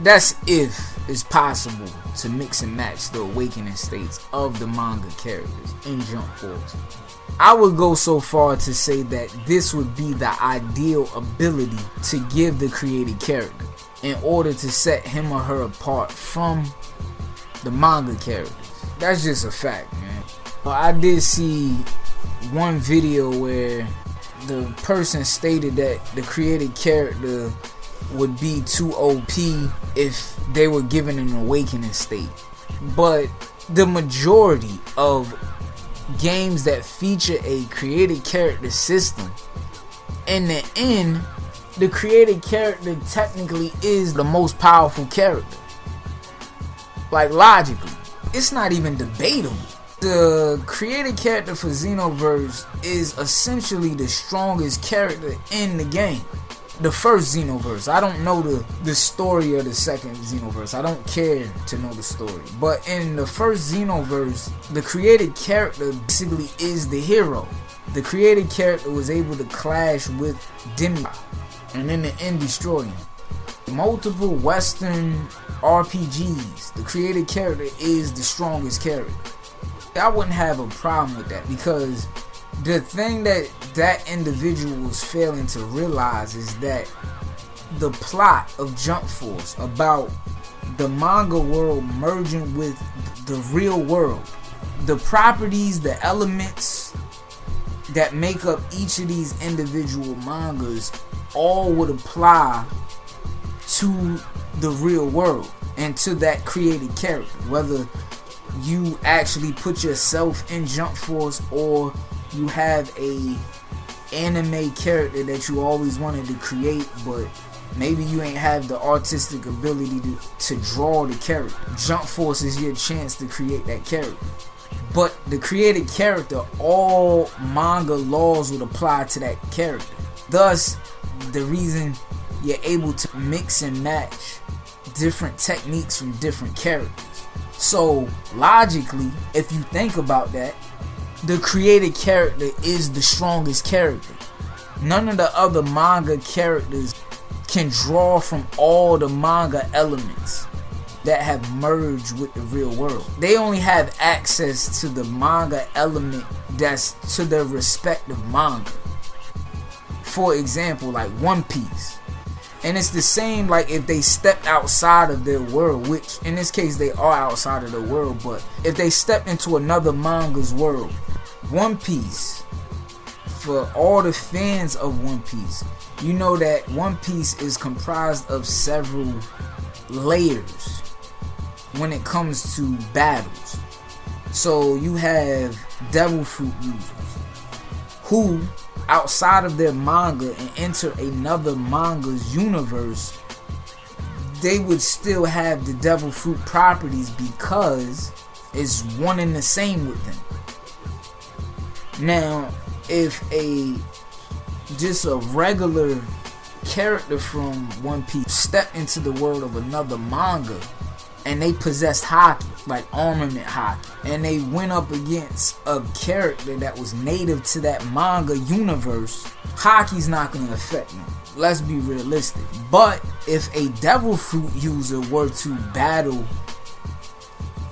That's if it's possible to mix and match the awakening states of the manga characters in Jump Force. I would go so far to say that this would be the ideal ability to give the created character in order to set him or her apart from the manga characters. That's just a fact, man. I did see one video where the person stated that the created character would be too OP if they were given an awakening state. But the majority of games that feature a created character system, in the end, the created character technically is the most powerful character. Like, logically, it's not even debatable. The created character for Xenoverse is essentially the strongest character in the game. The first Xenoverse. I don't know the story of the second Xenoverse. I don't care to know the story. But in the first Xenoverse, the created character basically is the hero. The created character was able to clash with Demigod and in the end destroy him. Multiple Western RPGs, the created character is the strongest character. I wouldn't have a problem with that, because the thing that individual was failing to realize is that the plot of Jump Force about the manga world merging with the real world, the properties, the elements that make up each of these individual mangas all would apply to the real world and to that created character, whether you actually put yourself in Jump Force or you have a anime character that you always wanted to create, but maybe you ain't have the artistic ability to draw the character. Jump Force is your chance to create that character. But the created character, all manga laws would apply to that character. Thus, the reason you're able to mix and match different techniques from different characters. So, logically, if you think about that, the created character is the strongest character. None of the other manga characters can draw from all the manga elements that have merged with the real world. They only have access to the manga element that's to their respective manga. For example, like One Piece. And it's the same like if they stepped outside of their world, which in this case they are outside of their world, but if they stepped into another manga's world, One Piece, for all the fans of One Piece, you know that One Piece is comprised of several layers when it comes to battles. So you have Devil Fruit users who, outside of their manga and enter another manga's universe, they would still have the Devil Fruit properties because it's one and the same with them. Now, if just a regular character from One Piece stepped into the world of another manga and they possessed hockey, like armament hockey, and they went up against a character that was native to that manga universe, hockey's not going to affect them. Let's be realistic. But if a Devil Fruit user were to battle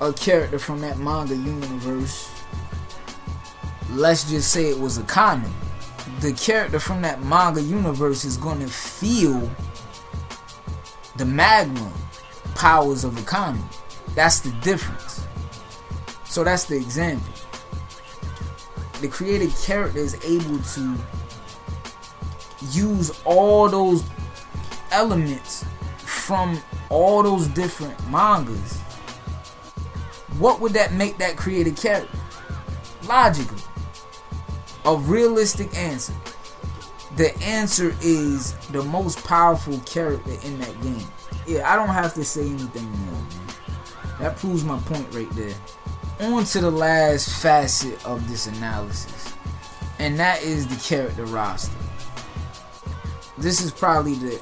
a character from that manga universe, let's just say it was a Akane, the character from that manga universe is going to feel the magma powers of Akane. That's the difference. So that's the example. The created character is able to use all those elements from all those different mangas. What would that make that created character? Logically, a realistic answer. The answer is the most powerful character in that game. Yeah, I don't have to say anything more, man. That proves my point right there. On to the last facet of this analysis, and that is the character roster. This is probably the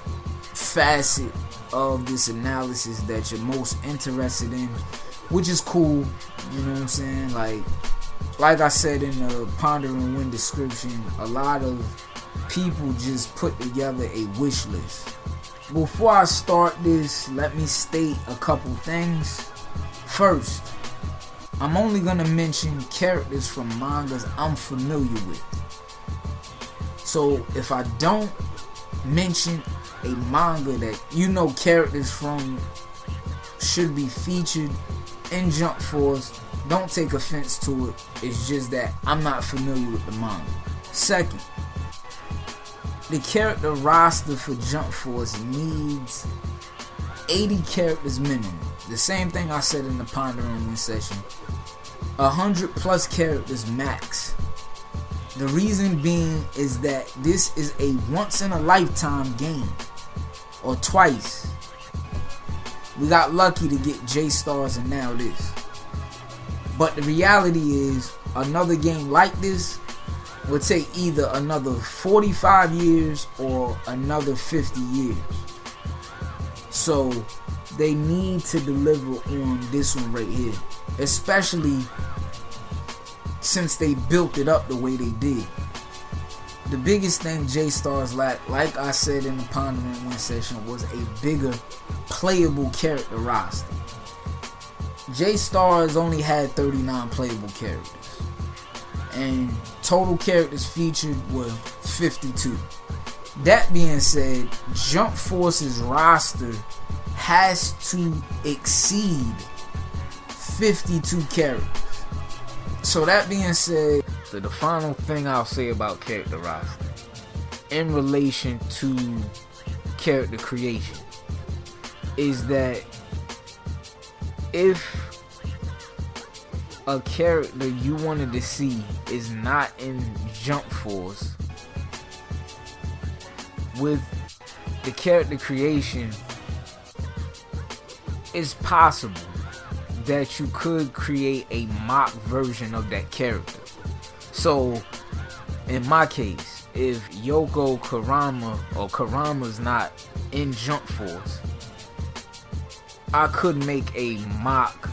facet of this analysis that you're most interested in, which is cool, you know what I'm saying? Like I said in the Ponder and Win description, a lot of people just put together a wish list. Before I start this, let me state a couple things. First, I'm only going to mention characters from mangas I'm familiar with. So if I don't mention a manga that you know characters from should be featured in Jump Force, don't take offense to it. It's just that I'm not familiar with the manga. Second, the character roster for Jump Force needs 80 characters minimum. The same thing I said in the Ponder and Win session. 100+ characters max. The reason being is that this is a once in a lifetime game, or twice. We got lucky to get J-Stars and now this. But the reality is, another game like this would take either another 45 years or another 50 years. So they need to deliver on this one right here, especially since they built it up the way they did. The biggest thing J-Stars lacked, like I said in the Pondering Win session, was a bigger playable character roster. J-Stars only had 39 playable characters, and total characters featured were 52. That being said, Jump Force's roster has to exceed 52 characters. So that being said, the final thing I'll say about character roster in relation to character creation is that if a character you wanted to see is not in Jump Force, with the character creation, it's possible that you could create a mock version of that character. So in my case, if Yoko Kurama or Kurama's not in Jump Force, I could make a mock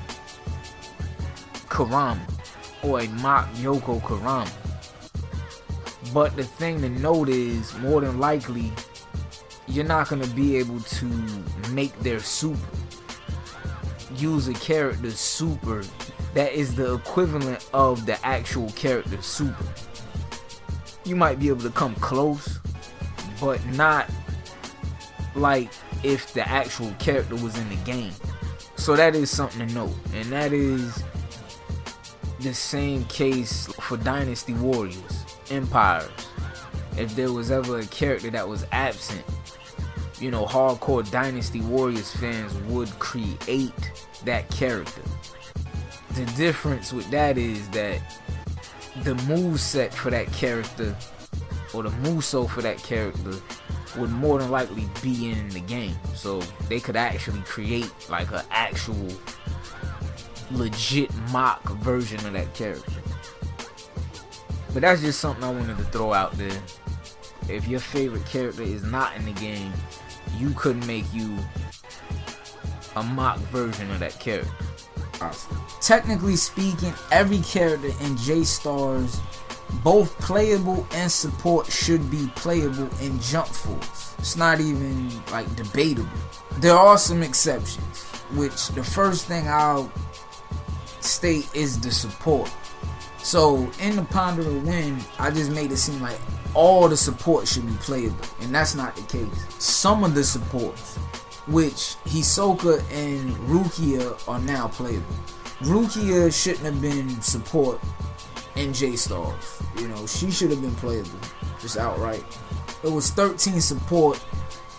Kurama or a mock Yoko Kurama. But the thing to note is, more than likely, you're not going to be able to make their super. Use a character's super that is the equivalent of the actual character's super. You might be able to come close, but not like if the actual character was in the game. So that is something to note, and that is the same case for Dynasty Warriors, Empires. If there was ever a character that was absent, you know, hardcore Dynasty Warriors fans would create that character. The difference with that is that the moveset for that character, or the moveset for that character, would more than likely be in the game. So they could actually create like an actual legit mock version of that character. But that's just something I wanted to throw out there. If your favorite character is not in the game, you could make you a mock version of that character. Technically speaking, every character in J-Stars, both playable and support, should be playable in Jump Force. It's not even like debatable. There are some exceptions, which the first thing I'll state is the support. So in the Ponder to Win, I just made it seem like all the support should be playable, and that's not the case. Some of the supports, which Hisoka and Rukia, are now playable. Rukia shouldn't have been support in J-Stars. You know, she should have been playable, just outright. It was 13 support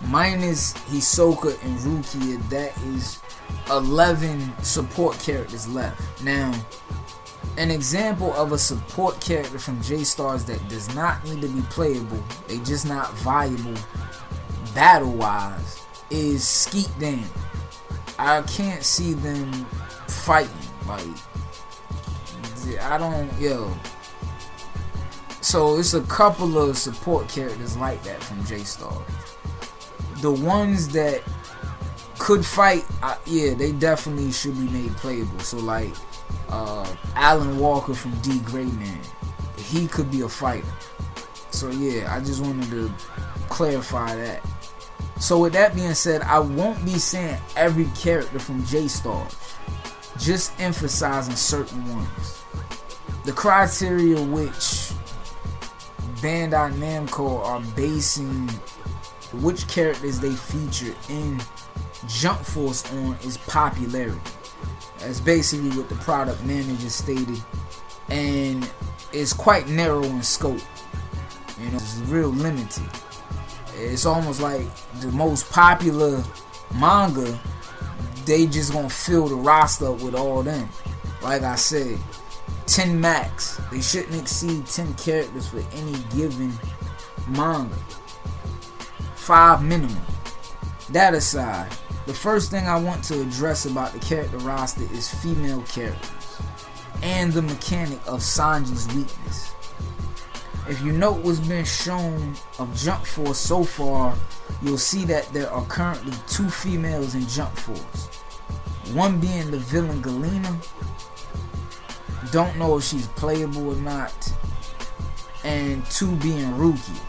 minus Hisoka and Rukia. That is 11 support characters left. Now, an example of a support character from J-Stars that does not need to be playable, they just not viable battle-wise, is Skeet Dan. I can't see them fighting. Like, I don't, So it's a couple of support characters like that from J-Stars. The ones that could fight, they definitely should be made playable. So like Alan Walker from D Gray Man, he could be a fighter. So yeah, I just wanted to clarify that. So with that being said, I won't be saying every character from J-Stars, just emphasizing certain ones. The criteria which Bandai Namco are basing which characters they feature in Jump Force on is popularity. That's basically what the product manager stated, and it's quite narrow in scope. You know, it's real limited. It's almost like the most popular manga, they just gonna fill the roster up with all them. Like I said, 10 max. They shouldn't exceed 10 characters for any given manga. 5 minimum. That aside, the first thing I want to address about the character roster is female characters and the mechanic of Sanji's weakness. If you note what's been shown of Jump Force so far, you'll see that there are currently 2 females in Jump Force. One being the villain Galena. Don't know if she's playable or not. And 2 being Rukia.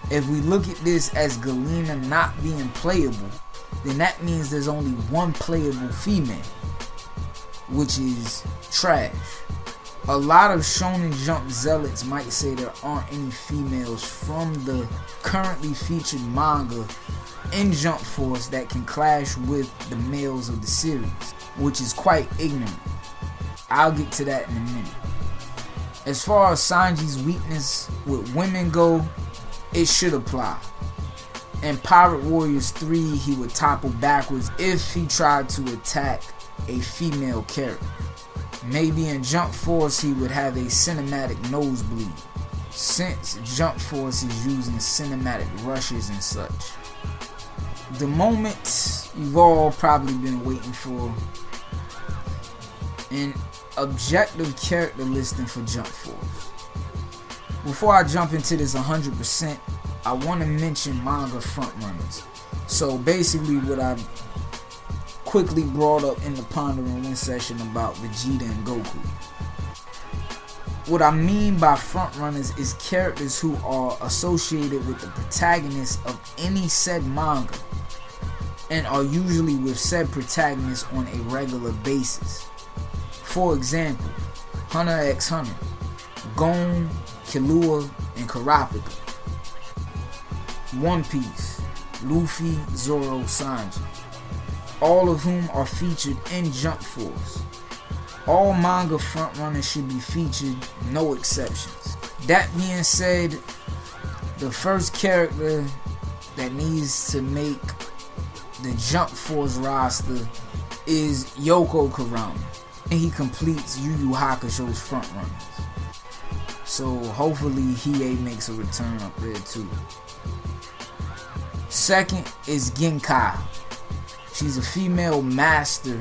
If we look at this as Galena not being playable, then that means there's only 1 playable female, which is trash. A lot of Shonen Jump zealots might say there aren't any females from the currently featured manga in Jump Force that can clash with the males of the series, which is quite ignorant. I'll get to that in a minute. As far as Sanji's weakness with women go, it should apply. In Pirate Warriors 3, he would topple backwards if he tried to attack a female character. Maybe in Jump Force he would have a cinematic nosebleed, since Jump Force is using cinematic rushes and such. The moment you've all probably been waiting for: an objective character listing for Jump Force. Before I jump into this 100%, I want to mention manga frontrunners. So basically what I quickly brought up in the Pondering Win session about Vegeta and Goku. What I mean by frontrunners is characters who are associated with the protagonist of any said manga and are usually with said protagonist on a regular basis. For example, Hunter x Hunter, Gon, Killua, and Kurapika. One Piece, Luffy, Zoro, Sanji. All of whom are featured in Jump Force. All manga frontrunners should be featured, no exceptions. That being said, the first character that needs to make the Jump Force roster is Yoko Kurama, and he completes Yu Yu Hakusho's frontrunners. So hopefully Hiei makes a return up there too. Second is Genkai. She's a female master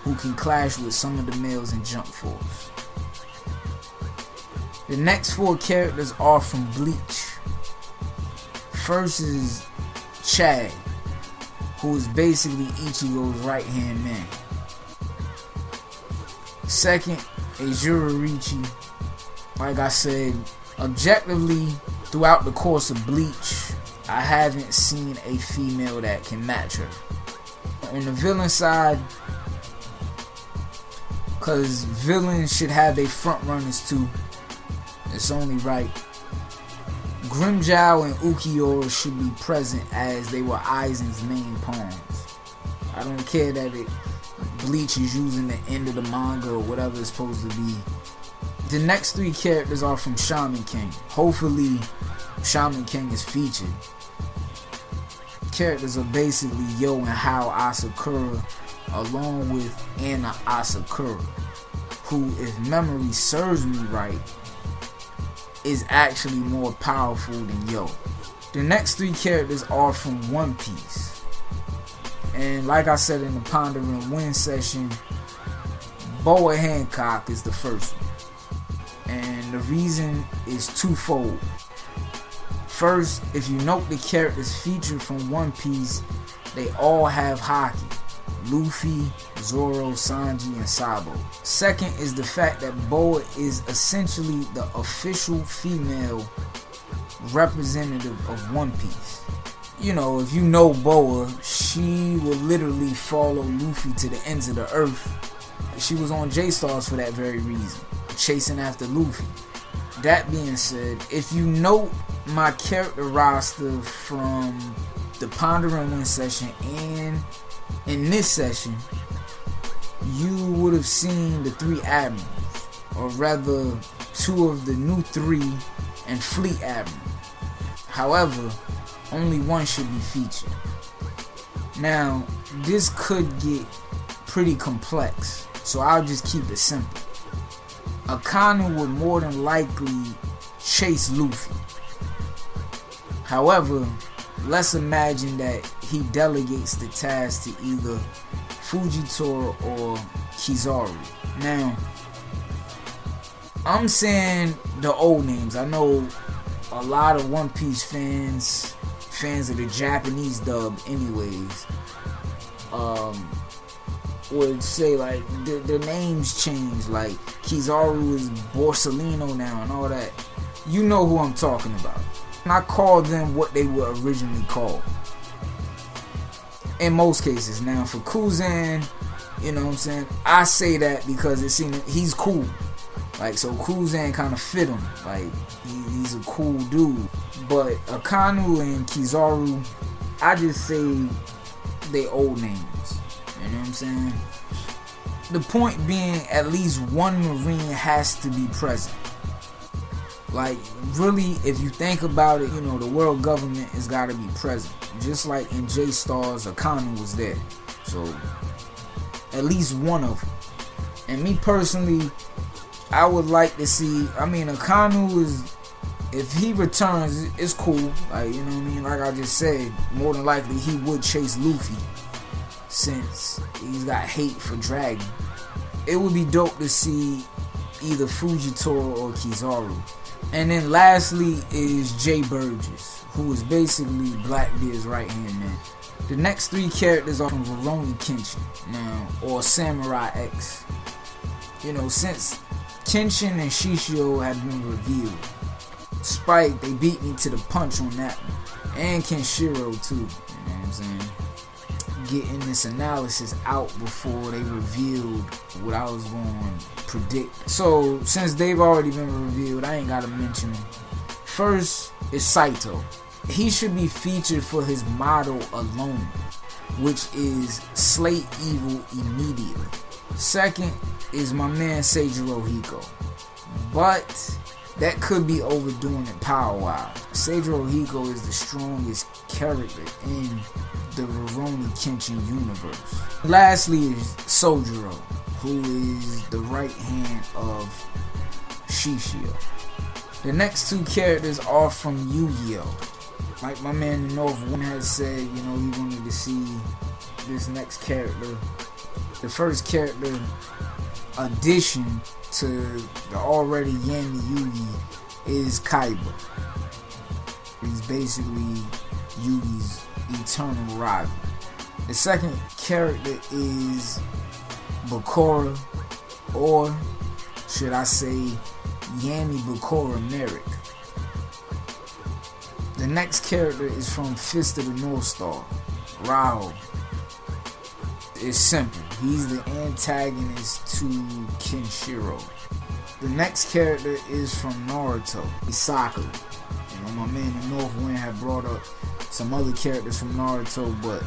who can clash with some of the males in Jump Force. The next 4 characters are from Bleach. First is Chad, who is basically Ichigo's right-hand man. Second is Yuririchi. Like I said, objectively, throughout the course of Bleach, I haven't seen a female that can match her. On the villain side, because villains should have their front runners too, it's only right. Grimmjow and Ukiyo should be present as they were Aizen's main pawns. I don't care that Bleach is using the end of the manga or whatever it's supposed to be. The next 3 characters are from Shaman King. Hopefully Shaman King is featured. Characters are basically Yo and Hao Asakura, along with Anna Asakura, who, if memory serves me right, is actually more powerful than Yo. The next 3 characters are from One Piece, and like I said in the Pondering Win session, Boa Hancock is the first one, and the reason is twofold. First, if you note the characters featured from One Piece, they all have haki. Luffy, Zoro, Sanji, and Sabo. Second is the fact that Boa is essentially the official female representative of One Piece. You know, if you know Boa, she will literally follow Luffy to the ends of the earth. She was on J-Stars for that very reason, chasing after Luffy. That being said, if you note my character roster from the Pondering Win session and in this session, you would have seen the 3 admirals, or rather 2 of the new 3 and Fleet Admiral. However, only 1 should be featured. Now, this could get pretty complex, So I'll just keep it simple. Akainu would more than likely chase Luffy. However, let's imagine that he delegates the task to either Fujitora or Kizaru. Now, I'm saying the old names. I know a lot of One Piece fans of the Japanese dub anyways, would say like the names change, like Kizaru is Borsalino now and all that. You know who I'm talking about. And I call them what they were originally called in most cases. Now for Kuzan, you know what I'm saying, I say that because it seems he's cool. Like, so Kuzan kind of fit him. Like, he's a cool dude. But Akainu and Kizaru, I just say they old names. You know what I'm saying? The point being, at least one Marine has to be present. Like, really, if you think about it, you know, the world government has got to be present. Just like in J-Stars, Akainu was there. So, at least one of them. And me personally, I would like to see, I mean, Akainu is, if he returns, it's cool. Like, you know what I mean? Like I just said, more than likely he would chase Luffy, since he's got hate for Dragon. It would be dope to see either Fujitora or Kizaru. And then lastly is Jay Burgess, who is basically Blackbeard's right hand man. The next three characters are from Rurouni Kenshin now, or Samurai X. You know, since Kenshin and Shishio have been revealed, Spike, they beat me to the punch on that one. And Kenshiro too, you know what I'm saying? Getting this analysis out before they revealed what I was going to predict. So, since they've already been revealed, I ain't got to mention them. First is Saito. He should be featured for his motto alone, which is slay evil immediately. Second is my man Seijiro Hiko, but that could be overdoing it power-wise. Seijiro Hiko is the strongest character in the Rurouni Kenshin universe. Lastly is Sojiro, who is the right hand of Shishio. The next two characters are from Yu-Gi-Oh! Like my man in the North One has said, you know, he wanted to see this next character. The first character addition to the already Yami Yugi is Kaiba. He's basically Yugi's eternal rival. The second character is Bakura, or should I say Yami Bakura Merrick. The next character is from Fist of the North Star, Rao. It's simple. He's the antagonist to Kenshiro. The next character is from Naruto, Sakura. You know, my man in North Wind had brought up some other characters from Naruto, but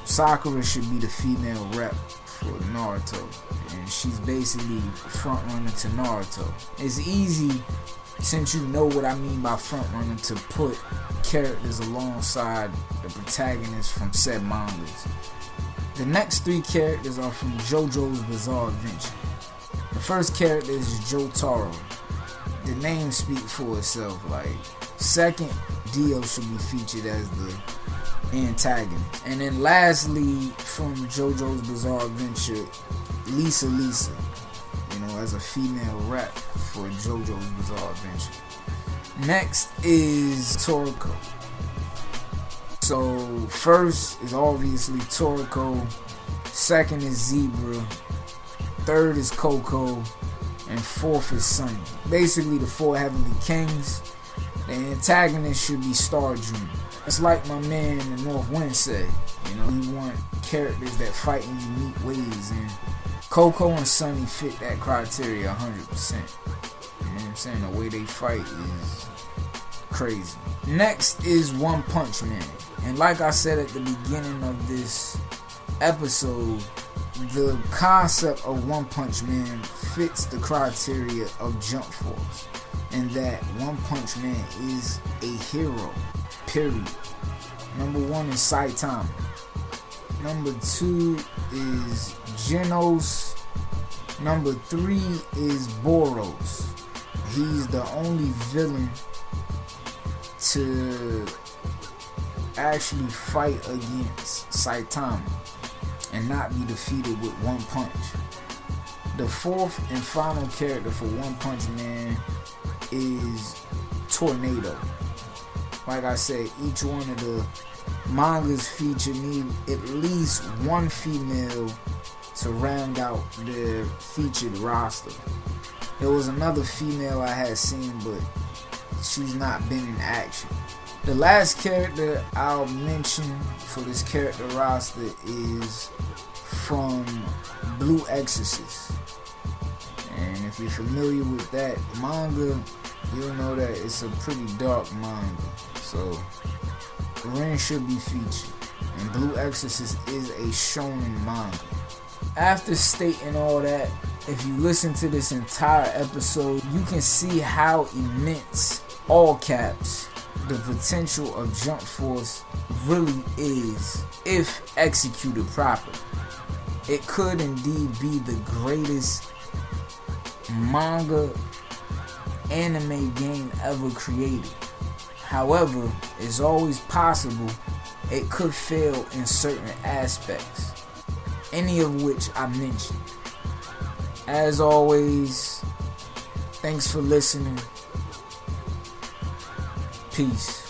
Sakura should be the female rep for Naruto, and she's basically front runner to Naruto. It's easy, since you know what I mean by front runner, to put characters alongside the protagonists from said mangas. The next three characters are from JoJo's Bizarre Adventure. The first character is Jotaro. The name speaks for itself. Like, second, Dio should be featured as the antagonist. And then lastly, from JoJo's Bizarre Adventure, Lisa. You know, as a female rep for JoJo's Bizarre Adventure. Next is Toriko. So first is obviously Toriko, second is Zebra, third is Coco, and fourth is Sunny. Basically the four heavenly kings. The antagonist should be Star Junior. It's like my man in the North Wind said, you know, he want characters that fight in unique ways, and Coco and Sunny fit that criteria 100%. You know what I'm saying? The way they fight is crazy. Next is One Punch Man. And like I said at the beginning of this episode, the concept of One Punch Man fits the criteria of Jump Force, and that One Punch Man is a hero, period. Number one is Saitama. Number two is Genos. Number 3 is Boros. He's the only villain to actually fight against Saitama and not be defeated with one punch. The 4th and final character for One Punch Man is Tornado. Like I said, each one of the mangas feature need at least one female to round out their featured roster. There was another female I had seen, but she's not been in action. The last character I'll mention for this character roster is from Blue Exorcist. And if you're familiar with that manga, you'll know that it's a pretty dark manga. So Ren should be featured. And Blue Exorcist is a shonen manga. After stating all that, if you listen to this entire episode, you can see how immense, all caps, the potential of Jump Force really is if executed properly. It could indeed be the greatest manga anime game ever created. However, it's always possible it could fail in certain aspects, any of which I mentioned. As always, thanks for listening. Peace.